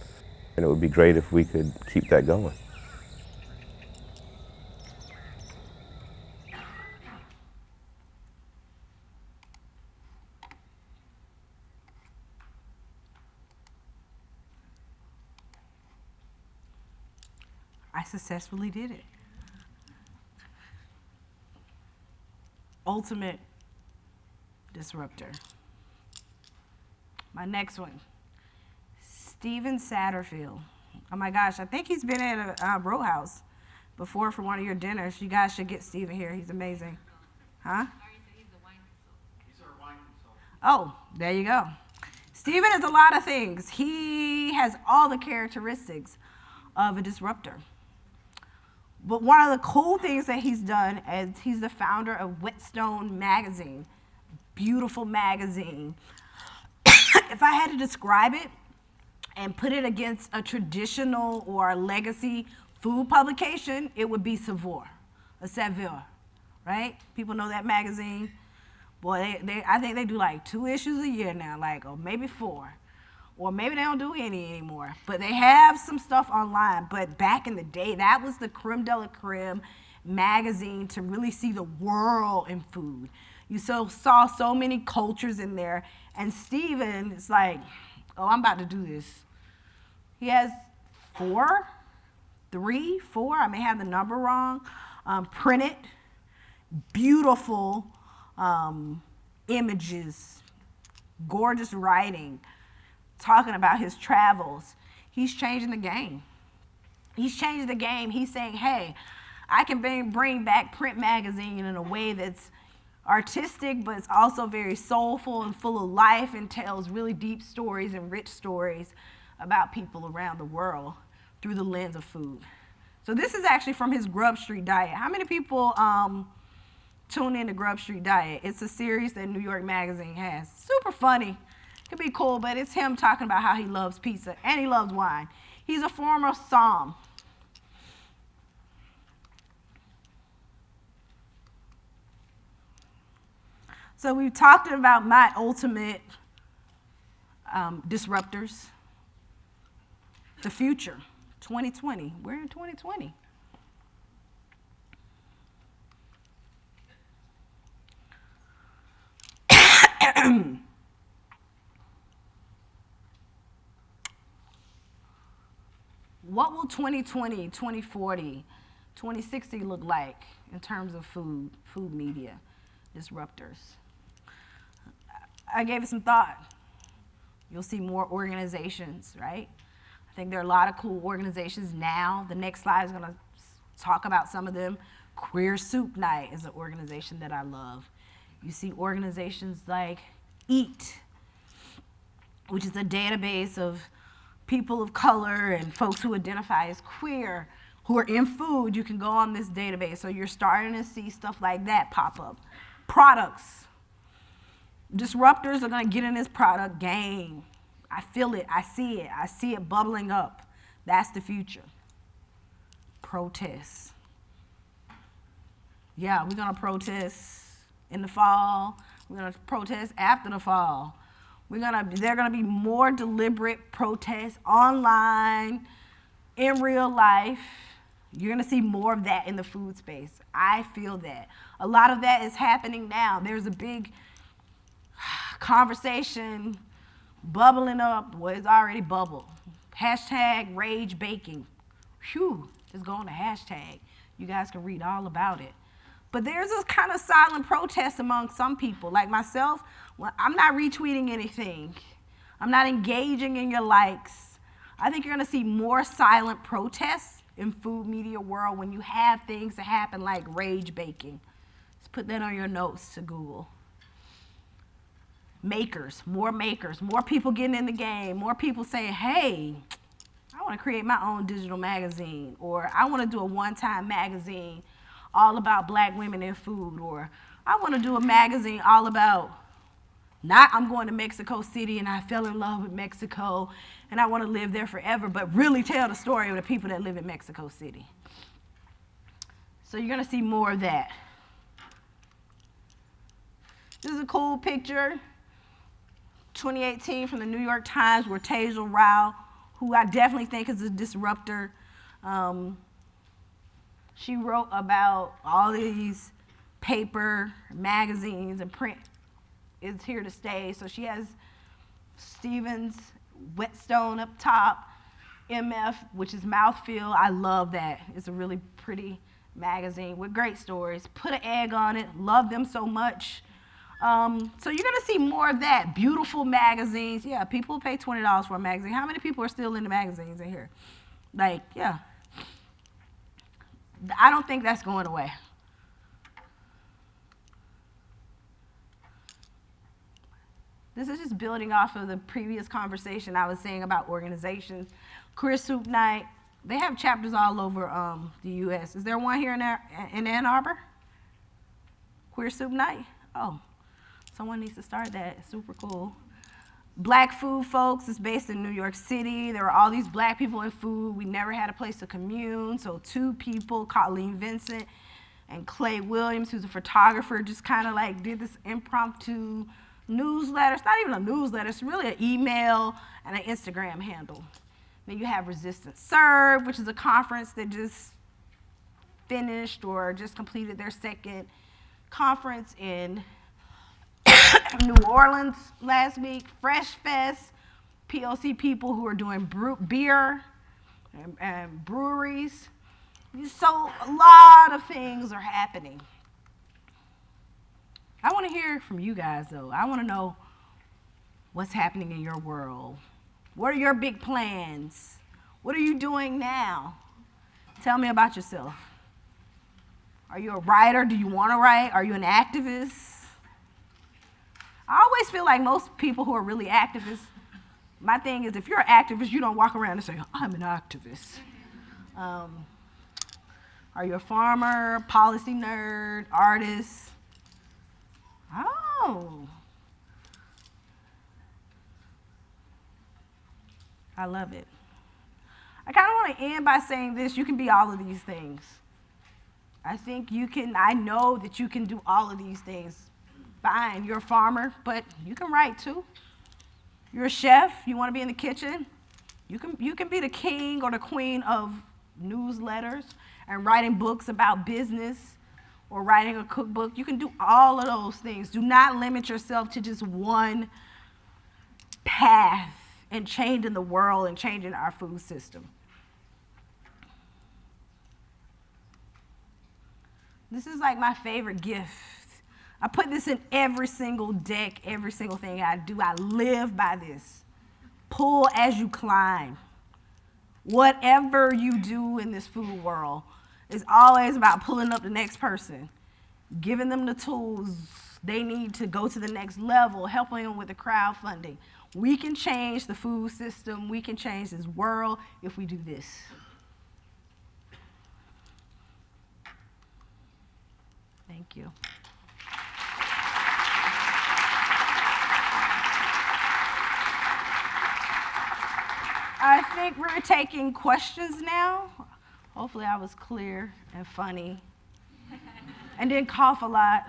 Speaker 5: And it would be great if we could keep that going.
Speaker 3: I successfully did it. Ultimate disruptor. My next one, Steven Satterfield. Oh my gosh, I think he's been at a row house before for one of your dinners. You guys should get Steven here. He's amazing. Huh?
Speaker 4: He's our wine consultant.
Speaker 3: Oh, there you go. Steven is a lot of things. He has all the characteristics of a disruptor. But one of the cool things that he's done is he's the founder of Whetstone Magazine. Beautiful magazine. If I had to describe it and put it against a traditional or a legacy food publication, it would be Saveur, right? People know that magazine. Boy, I think they do like 2 issues a year now, or maybe 4. Or maybe they don't do any anymore. But they have some stuff online. But back in the day, that was the creme de la creme magazine to really see the world in food. You saw so many cultures in there. And Steven is like, oh, I'm about to do this. He has 4, I may have the number wrong, printed, beautiful images, gorgeous writing, talking about his travels. He's changing the game. He's changing the game. He's saying, hey, I can bring back print magazine in a way that's artistic, but it's also very soulful and full of life and tells really deep stories and rich stories about people around the world through the lens of food. So this is actually from his Grub Street Diet. How many people tune in to Grub Street Diet? It's a series that New York Magazine has. Super funny. Could be cool, but it's him talking about how he loves pizza and he loves wine. He's a former Somm. So we've talked about my ultimate disruptors. The future, 2020. We're in 2020. What will 2020, 2040, 2060 look like in terms of food media disruptors? I gave it some thought. You'll see more organizations, right? I think there are a lot of cool organizations now. The next slide is going to talk about some of them. Queer Soup Night is an organization that I love. You see organizations like EAT, which is a database of people of color and folks who identify as queer who are in food. You can go on this database. So you're starting to see stuff like that pop up. Products. Disruptors are going to get in this product game. I feel it. I see it. I see it bubbling up. That's the future. Protests. Yeah, we're going to protest in the fall. We're going to protest after the fall. There are going to be more deliberate protests online, in real life. You're going to see more of that in the food space. I feel that. A lot of that is happening now. There's a big conversation bubbling up. Well, it's already bubbled. Hashtag rage baking. Phew, just go on the hashtag. You guys can read all about it. But there's this kind of silent protest among some people. Like myself, I'm not retweeting anything. I'm not engaging in your likes. I think you're going to see more silent protests in food media world when you have things that happen like rage baking. Just put that on your notes to Google. Makers, more people getting in the game, more people saying, hey, I want to create my own digital magazine, or I want to do a one-time magazine all about black women in food, or I want to do a magazine all about, not I'm going to Mexico City and I fell in love with Mexico and I want to live there forever, but really tell the story of the people that live in Mexico City. So you're going to see more of that. This is a cool picture, 2018 from the New York Times, where Tejal Rao, who I definitely think is a disruptor, she wrote about all these paper, magazines, and print is here to stay. So she has Stevens, Whetstone up top, MF, which is Mouthfeel. I love that. It's a really pretty magazine with great stories. Put an egg on it. Love them so much. So you're going to see more of that. Beautiful magazines. Yeah, people pay $20 for a magazine. How many people are still into magazines in here? Like, yeah. I don't think that's going away. This is just building off of the previous conversation I was saying about organizations. Queer Soup Night, they have chapters all over the U.S. Is there one here in Ann Arbor? Queer Soup Night? Oh, someone needs to start that. It's super cool. Black Food Folks is based in New York City. There were all these black people in food. We never had a place to commune. So two people, Colleen Vincent and Clay Williams, who's a photographer, just kind of like did this impromptu newsletter. It's not even a newsletter. It's really an email and an Instagram handle. Then you have Resistance Serve, which is a conference that just finished or just completed their second conference in New Orleans last week. Fresh Fest, POC people who are doing beer and breweries. So a lot of things are happening. I want to hear from you guys, though. I want to know what's happening in your world. What are your big plans? What are you doing now? Tell me about yourself. Are you a writer? Do you want to write? Are you an activist? I always feel like most people who are really activists, my thing is if you're an activist, you don't walk around and say, I'm an activist. Are you a farmer, policy nerd, artist? Oh. I love it. I kind of want to end by saying this. You can be all of these things. I think you can, I know that you can do all of these things. Fine, you're a farmer, but you can write too. You're a chef, you want to be in the kitchen. You can be the king or the queen of newsletters and writing books about business or writing a cookbook. You can do all of those things. Do not limit yourself to just one path in changing the world and changing our food system. This is like my favorite gift. I put this in every single deck, every single thing I do. I live by this. Pull as you climb. Whatever you do in this food world is always about pulling up the next person, giving them the tools they need to go to the next level, helping them with the crowdfunding. We can change the food system. We can change this world if we do this. Thank you. I think we're taking questions now. Hopefully I was clear and funny and didn't cough a lot.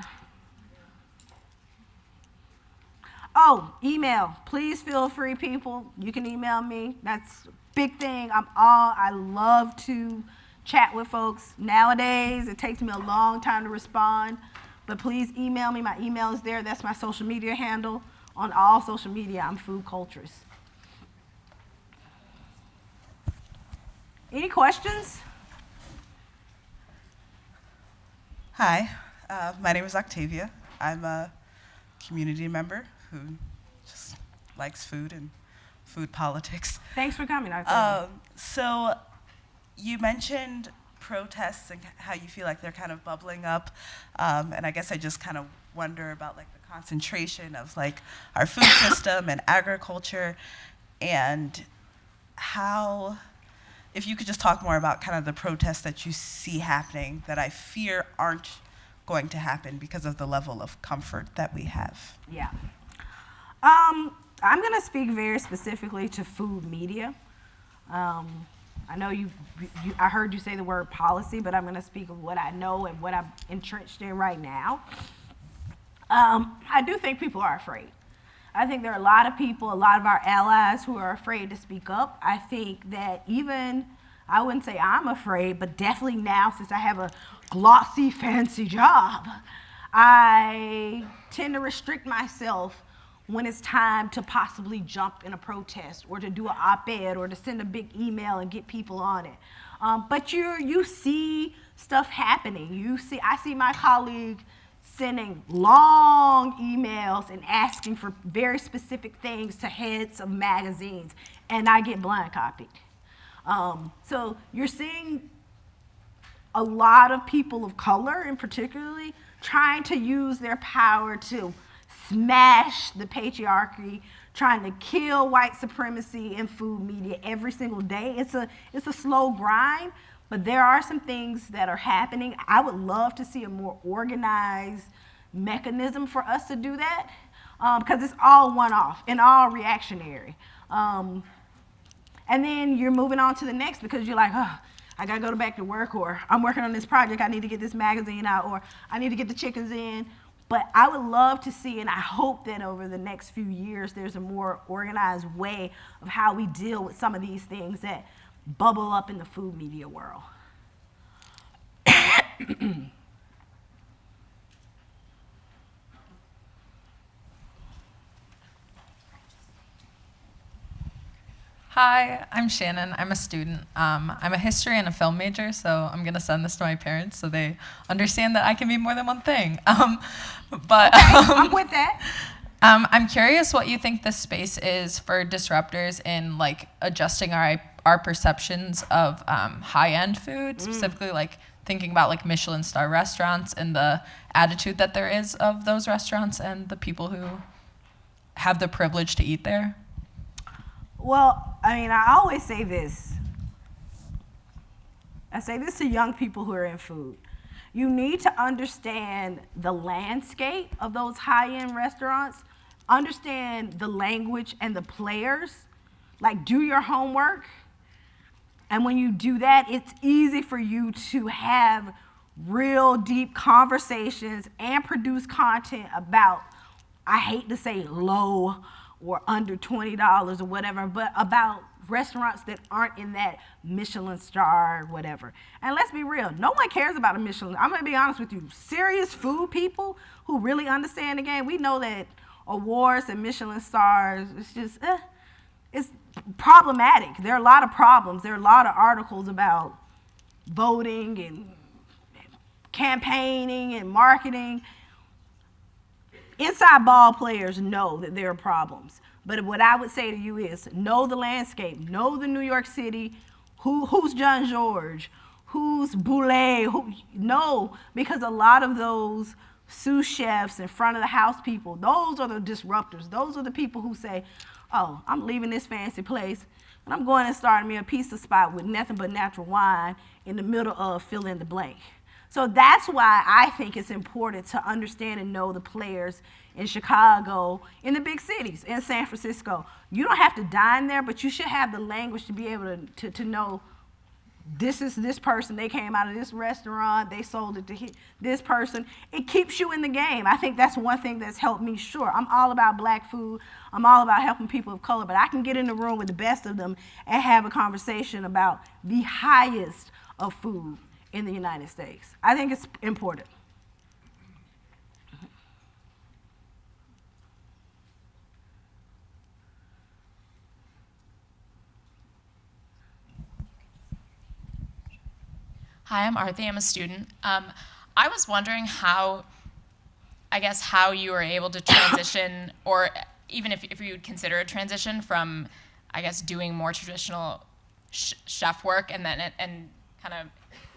Speaker 3: Oh, email. Please feel free, people. You can email me. That's a big thing. I love to chat with folks. Nowadays, it takes me a long time to respond, but please email me. My email is there. That's my social media handle. On all social media, I'm Food Cultures. Any questions?
Speaker 7: Hi, my name is Octavia. I'm a community member who just likes food and food politics.
Speaker 3: Thanks for coming, Octavia.
Speaker 7: So you mentioned protests and how you feel like they're kind of bubbling up, and I guess I just kind of wonder about like the concentration of like our food system and agriculture, and how, if you could just talk more about kind of the protests that you see happening that I fear aren't going to happen because of the level of comfort that we have.
Speaker 3: Yeah. I'm going to speak very specifically to food media. I know I heard you say the word policy, but I'm going to speak of what I know and what I'm entrenched in right now. I do think people are afraid. I think there are a lot of people, a lot of our allies who are afraid to speak up. I think that even, I wouldn't say I'm afraid, but definitely now since I have a glossy, fancy job, I tend to restrict myself when it's time to possibly jump in a protest or to do an op-ed or to send a big email and get people on it. But you see stuff happening. I see my colleague sending long emails and asking for very specific things to heads of magazines, and I get blind copied. So you're seeing a lot of people of color, in particularly, trying to use their power to smash the patriarchy, trying to kill white supremacy in food media every single day. It's a slow grind, but there are some things that are happening. I would love to see a more organized mechanism for us to do that, because it's all one-off and all reactionary. And then you're moving on to the next because you're like, oh, I gotta go back to work, or I'm working on this project, I need to get this magazine out, or I need to get the chickens in. But I would love to see, and I hope that over the next few years, there's a more organized way of how we deal with some of these things that bubble up in the food media world.
Speaker 8: Hi, I'm Shannon. I'm a student. I'm a history and a film major, so I'm going to send this to my parents so they understand that I can be more than one thing.
Speaker 3: I'm with that.
Speaker 8: I'm curious what you think the space is for disruptors in like adjusting our perceptions of high-end food, specifically like thinking about like Michelin star restaurants and the attitude that there is of those restaurants and the people who have the privilege to eat there.
Speaker 3: Well, I mean, I always say this. I say this to young people who are in food. You need to understand the landscape of those high-end restaurants, understand the language and the players, like do your homework. And when you do that, it's easy for you to have real deep conversations and produce content about, I hate to say low or under $20 or whatever, but about restaurants that aren't in that Michelin star or whatever. And let's be real, no one cares about a Michelin. I'm gonna be honest with you, serious food people who really understand the game, we know that awards and Michelin stars, it's just, it's problematic. There are a lot of problems. There are a lot of articles about voting and campaigning and marketing. Inside ball players know that there are problems. But what I would say to you is know the landscape, know the New York City, who's John George, who's Boulay, know, because a lot of those sous chefs in front of the house people, those are the disruptors. Those are the people who say, oh, I'm leaving this fancy place and I'm going and starting me a pizza spot with nothing but natural wine in the middle of fill in the blank. So that's why I think it's important to understand and know the players in Chicago, in the big cities, in San Francisco. You don't have to dine there, but you should have the language to be able to know this is this person, they came out of this restaurant, they sold it to this person. It keeps you in the game. I think that's one thing that's helped me. Sure, I'm all about black food. I'm all about helping people of color, but I can get in the room with the best of them and have a conversation about the highest of food in the United States. I think it's important.
Speaker 9: Hi, I'm Arthi. I'm a student. I was wondering how you were able to transition, or even if you would consider a transition from, I guess, doing more traditional chef work and then and kind of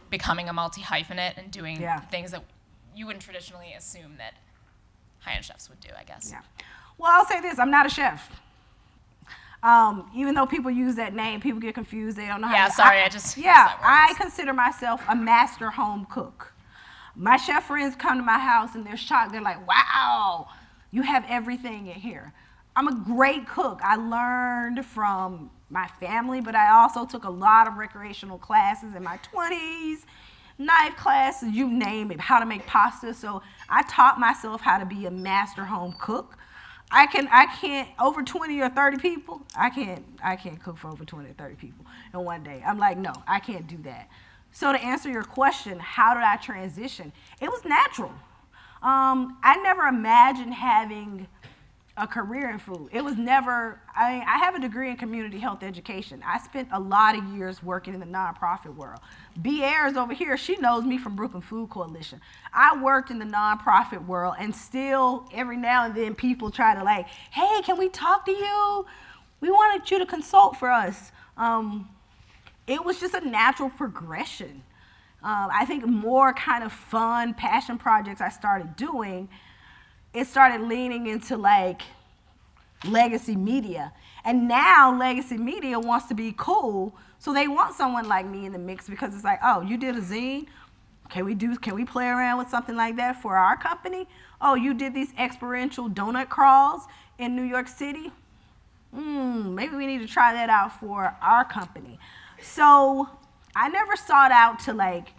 Speaker 9: becoming a multi-hyphenate and doing things that you wouldn't traditionally assume that high-end chefs would do, I guess.
Speaker 3: Yeah. Well, I'll say this, I'm not a chef. Even though people use that name, people get confused, they don't know how to.
Speaker 9: Yeah, sorry,
Speaker 3: I consider myself a master home cook. My chef friends come to my house and they're shocked. They're like, wow, you have everything in here. I'm a great cook. I learned from my family, but I also took a lot of recreational classes in my 20s, knife classes, you name it, how to make pasta. So I taught myself how to be a master home cook. I can't over 20 or 30 people. I can't cook for over 20 or 30 people in one day. I'm like, no, I can't do that. So to answer your question, how did I transition? It was natural. I never imagined having a career in food. It was never, I have a degree in community health education. I spent a lot of years working in the nonprofit world. B. Ayers over here, she knows me from Brooklyn Food Coalition. I worked in the nonprofit world, and still every now and then people try to like, hey, can we talk to you? We wanted you to consult for us. It was just a natural progression. I think more kind of fun passion projects I started doing, it started leaning into like legacy media. And now legacy media wants to be cool, so they want someone like me in the mix because it's like, oh, you did a zine? Can we play around with something like that for our company? Oh, you did these experiential donut crawls in New York City? Maybe we need to try that out for our company. So I never sought out to like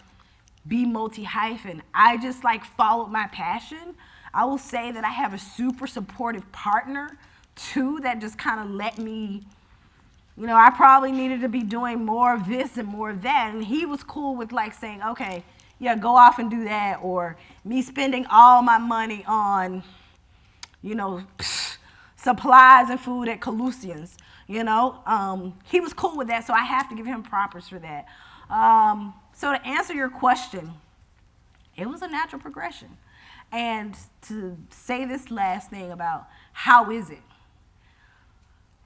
Speaker 3: be multi-hyphen. I just like followed my passion. I will say that I have a super supportive partner too that just kind of let me, I probably needed to be doing more of this and more of that. And he was cool with like saying, okay, yeah, go off and do that. Or me spending all my money on, supplies and food at Colusians, He was cool with that, so I have to give him propers for that. So to answer your question, it was a natural progression. And to say this last thing about how is it,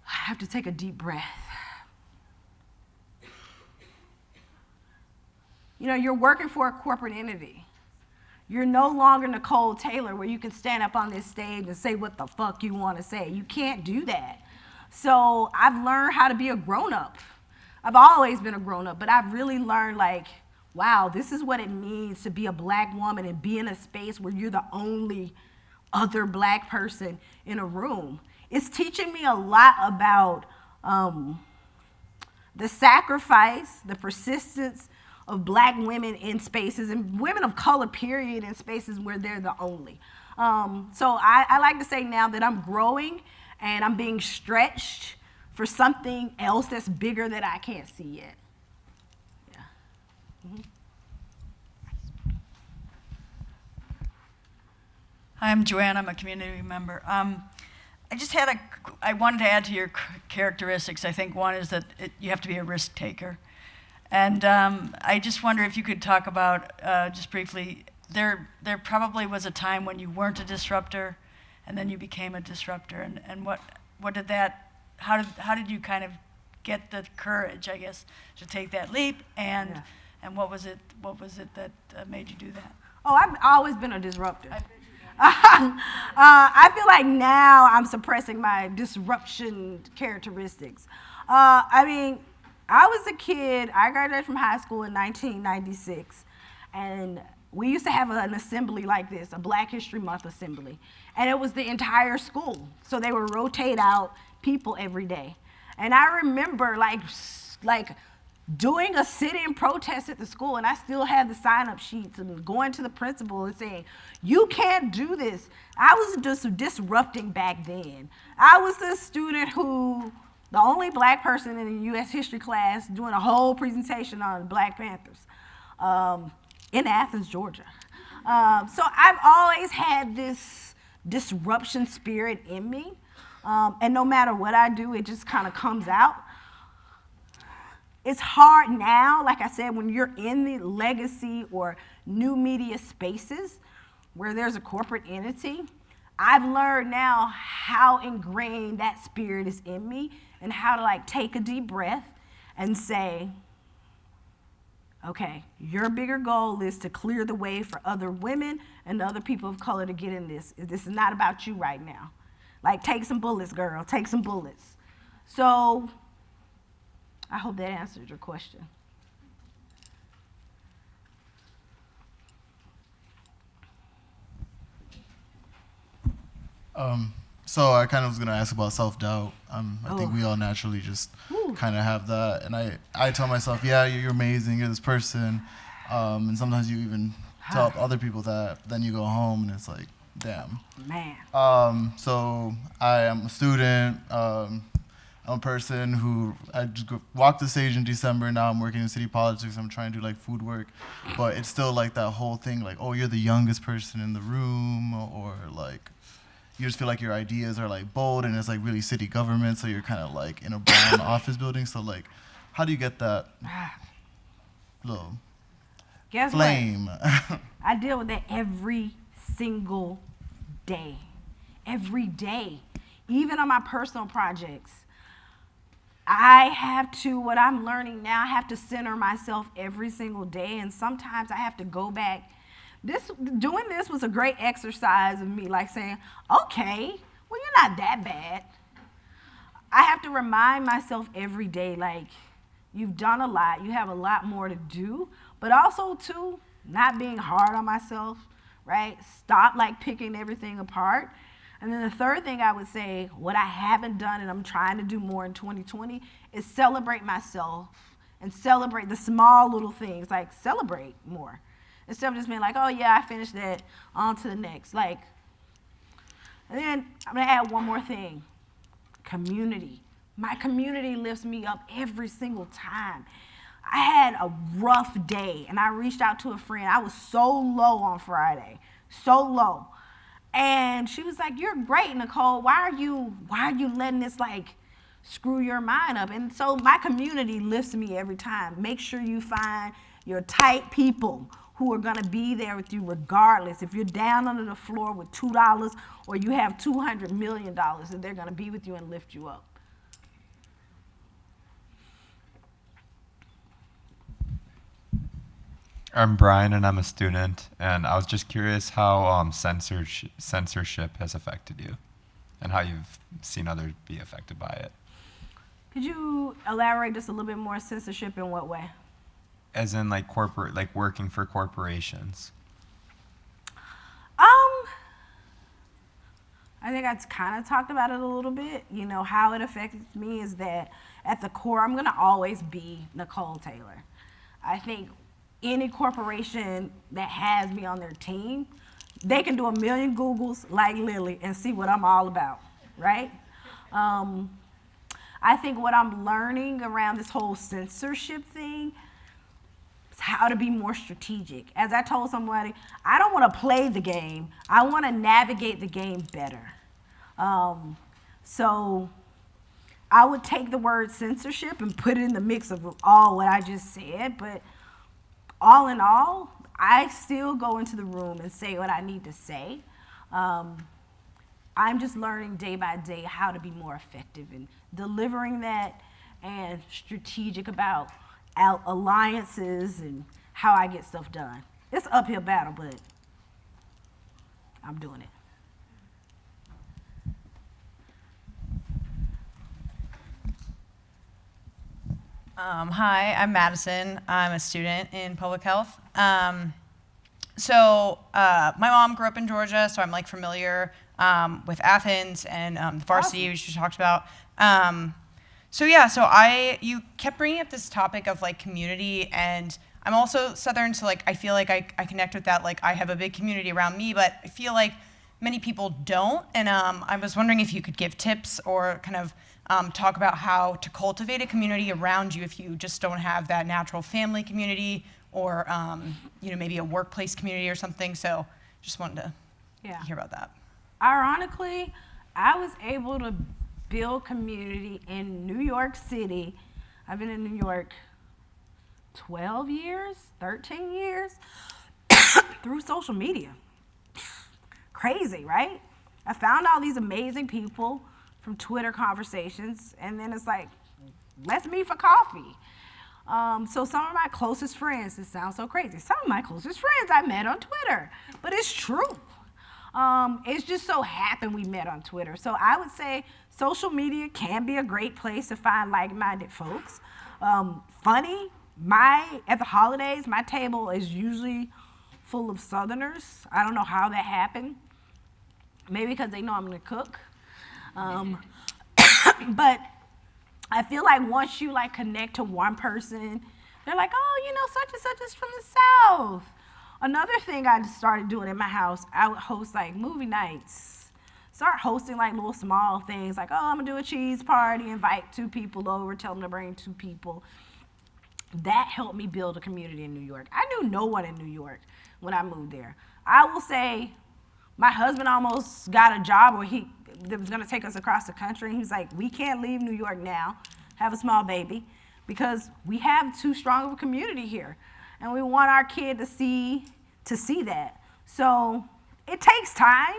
Speaker 3: I have to take a deep breath. You're working for a corporate entity. You're no longer Nicole Taylor where you can stand up on this stage and say what the fuck you want to say. You can't do that. So I've learned how to be a grown-up. I've always been a grown-up, but I've really learned like wow, this is what it means to be a black woman and be in a space where you're the only other black person in a room. It's teaching me a lot about the sacrifice, the persistence of black women in spaces, and women of color, period, in spaces where they're the only. So I like to say now that I'm growing and I'm being stretched for something else that's bigger that I can't see yet. Yeah. Mm-hmm.
Speaker 10: Hi, I'm Joanne. I'm a community member. I wanted to add to your characteristics. I think one is that you have to be a risk taker. And I just wonder if you could talk about, just briefly, there probably was a time when you weren't a disruptor, and then you became a disruptor. And what did that, how did you kind of get the courage, I guess, to take that leap? And what was it that made you do that?
Speaker 3: Oh, I've always been a disruptor. I feel like now I'm suppressing my disruption characteristics. I mean, I was a kid. I graduated from high school in 1996, and we used to have an assembly like this, a Black History Month assembly, and it was the entire school. So they would rotate out people every day. And I remember like doing a sit-in protest at the school, and I still have the sign-up sheets, and going to the principal and saying, you can't do this. I was just disrupting back then. I was the student who, the only black person in the U.S. history class doing a whole presentation on Black Panthers in Athens, Georgia. So I've always had this disruption spirit in me, and no matter what I do, it just kind of comes out. It's hard now, like I said, when you're in the legacy or new media spaces where there's a corporate entity. I've learned now how ingrained that spirit is in me and how to like take a deep breath and say, okay, your bigger goal is to clear the way for other women and other people of color to get in this. This is not about you right now. Like, take some bullets, girl, take some bullets. So I hope that answered your question.
Speaker 11: So I kind of was going to ask about self-doubt. I think we all naturally just kind of have that. And I tell myself, yeah, you're amazing, you're this person. And sometimes you even tell other people that. Then you go home and it's like, damn.
Speaker 3: Man.
Speaker 11: So I am a student. I'm a person who, I just walked the stage in December. Now I'm working in city politics. I'm trying to do like food work. But it's still like that whole thing, like, oh, you're the youngest person in the room, or like, you just feel like your ideas are like bold, and it's like really city government, so you're kind of like in a brown office building. So like, how do you get that little flame?
Speaker 3: I deal with that every single day. Every day. Even on my personal projects. I have to, what I'm learning now, I have to center myself every single day, and sometimes I have to go back. Doing this was a great exercise of me, like saying, okay, well, you're not that bad. I have to remind myself every day, like, you've done a lot, you have a lot more to do, but also, too, not being hard on myself, right? Stop, like, picking everything apart. And then the third thing I would say, what I haven't done and I'm trying to do more in 2020 is celebrate myself and celebrate the small little things, like celebrate more. Instead of just being like, oh yeah, I finished that, on to the next. Like, and then I'm gonna add one more thing, community. My community lifts me up every single time. I had a rough day and I reached out to a friend. I was so low on Friday, so low. And she was like, you're great, Nicole. Why are you letting this like screw your mind up? And so my community lifts me every time. Make sure you find your tight people who are gonna be there with you regardless. If you're down under the floor with $2 or you have $200 million, and they're gonna be with you and lift you up.
Speaker 12: I'm Brian, and I'm a student, and I was just curious how censorship has affected you and how you've seen others be affected by it.
Speaker 3: Could you elaborate just a little bit more? Censorship in what way?
Speaker 12: as in like corporate, like working for corporations?
Speaker 3: I think I kind of talked about it a little bit. You know, how it affected me is that at the core, I'm gonna always be Nicole Taylor. I think any corporation that has me on their team, they can do a million Googles like Lily and see what I'm all about, right? I think what I'm learning around this whole censorship thing is how to be more strategic. As I told somebody, I don't want to play the game. I want to navigate the game better. So I would take the word censorship and put it in the mix of all what I just said, but all in all, I still go into the room and say what I need to say. I'm just learning day by day how to be more effective in delivering that and strategic about alliances and how I get stuff done. It's an uphill battle, but I'm doing it.
Speaker 13: Hi, I'm Madison. I'm a student in public health. So my mom grew up in Georgia, so I'm like familiar with Athens and the varsity, which you talked about. You kept bringing up this topic of like community, and I'm also Southern, so like I feel like I connect with that. Like I have a big community around me, but I feel like many people don't. And I was wondering if you could give tips or kind of talk about how to cultivate a community around you if you just don't have that natural family community or maybe a workplace community or something. So just wanted to hear about that.
Speaker 3: Ironically, I was able to build community in New York City. I've been in New York 12 years, 13 years, through social media. Crazy, right? I found all these amazing people from Twitter conversations, and then it's like, let's meet for coffee. So some of my closest friends, it sounds so crazy, some of my closest friends I met on Twitter, but it's true. It's just so happened we met on Twitter. So I would say social media can be a great place to find like-minded folks. Funny, at the holidays, my table is usually full of Southerners. I don't know how that happened. Maybe because they know I'm gonna cook. But I feel like once you like connect to one person, they're like, oh, such and such is from the South. Another thing I just started doing in my house, I would host like movie nights. Start hosting like little small things like, I'm gonna do a cheese party, invite 2 people over, tell them to bring 2 people. That helped me build a community in New York. I knew no one in New York when I moved there. I will say my husband almost got a job where that was gonna take us across the country. And he was like, we can't leave New York now, have a small baby, because we have too strong of a community here. And we want our kid to see that. So it takes time,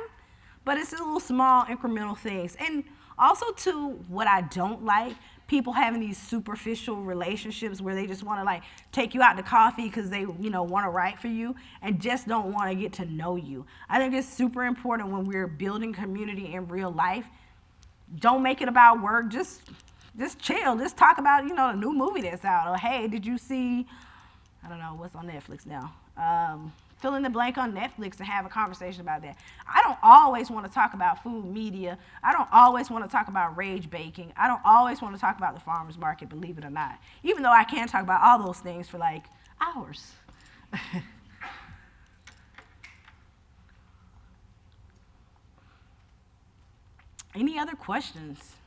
Speaker 3: but it's little small incremental things. And also too, what I don't like, people having these superficial relationships where they just want to like take you out to coffee because they want to write for you and just don't want to get to know you. I think it's super important when we're building community in real life. Don't make it about work. Just chill. Just talk about the new movie that's out, or hey, did you see? I don't know what's on Netflix now. Fill in the blank on Netflix and have a conversation about that. I don't always want to talk about food media. I don't always want to talk about rage baking. I don't always want to talk about the farmer's market, believe it or not. Even though I can talk about all those things for like hours. Any other questions?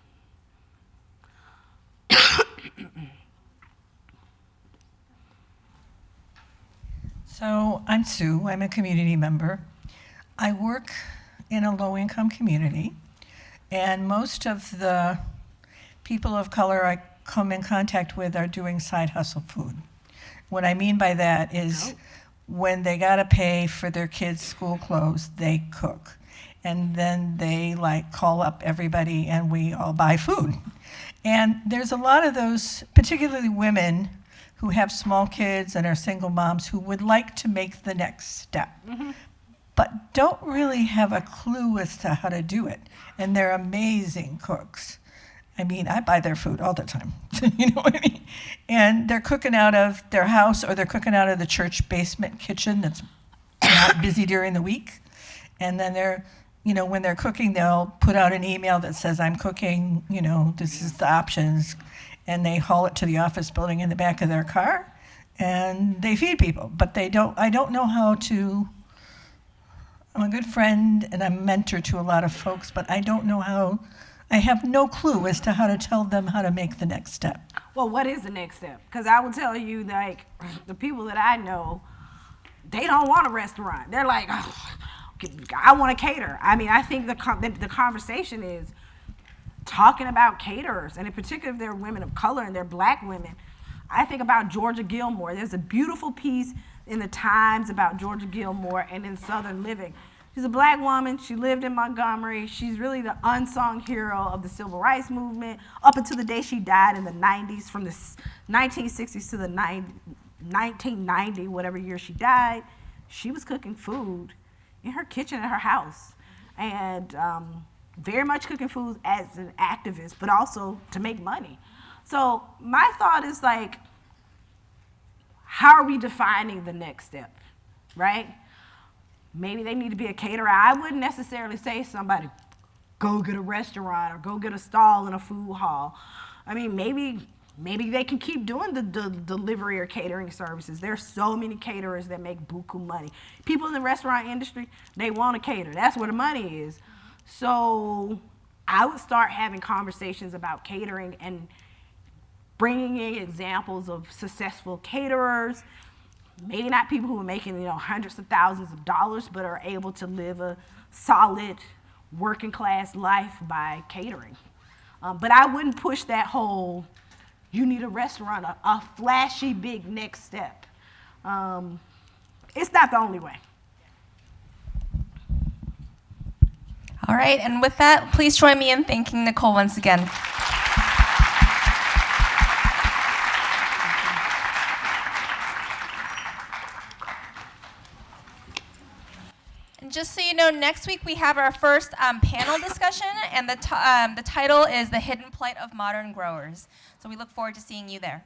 Speaker 14: So I'm Sue, I'm a community member. I work in a low-income community, and most of the people of color I come in contact with are doing side hustle food. What I mean by that is when they gotta pay for their kids' school clothes, they cook. And then they like call up everybody and we all buy food. And there's a lot of those, particularly women, who have small kids and are single moms who would like to make the next step, but don't really have a clue as to how to do it. And they're amazing cooks. I mean, I buy their food all the time. You know what I mean? And they're cooking out of their house, or they're cooking out of the church basement kitchen that's not busy during the week. And then they're, you know, when they're cooking, they'll put out an email that says, I'm cooking, you know, this is the options. And they haul it to the office building in the back of their car, and they feed people. But I don't know how to, I'm a good friend and I'm a mentor to a lot of folks, but I don't know how, I have no clue as to how to tell them how to make the next step.
Speaker 3: Well, what is the next step? Because I will tell you, like, the people that I know, they don't want a restaurant. They're like, oh, I want to cater. I mean, I think the conversation is talking about caterers, and in particular if they're women of color and they're black women. I think about Georgia Gilmore. There's a beautiful piece in the Times about Georgia Gilmore and in Southern Living. She's a black woman. She lived in Montgomery. She's really the unsung hero of the civil rights movement up until the day she died in the 90s, from the 1960s to the 1990, whatever year she died. She was cooking food in her kitchen at her house, and very much cooking food as an activist, but also to make money. So my thought is, like, how are we defining the next step, right? Maybe they need to be a caterer. I wouldn't necessarily say somebody, go get a restaurant or go get a stall in a food hall. I mean, maybe they can keep doing the delivery or catering services. There's so many caterers that make buku money. People in the restaurant industry, they want to cater. That's where the money is. So I would start having conversations about catering and bringing in examples of successful caterers, maybe not people who are making, you know, hundreds of thousands of dollars, but are able to live a solid working class life by catering. But I wouldn't push that whole, you need a restaurant, a flashy big next step. It's not the only way.
Speaker 1: All right, and with that, please join me in thanking Nicole once again. And just so you know, next week we have our first panel discussion, and the title is The Hidden Plight of Modern Growers. So we look forward to seeing you there.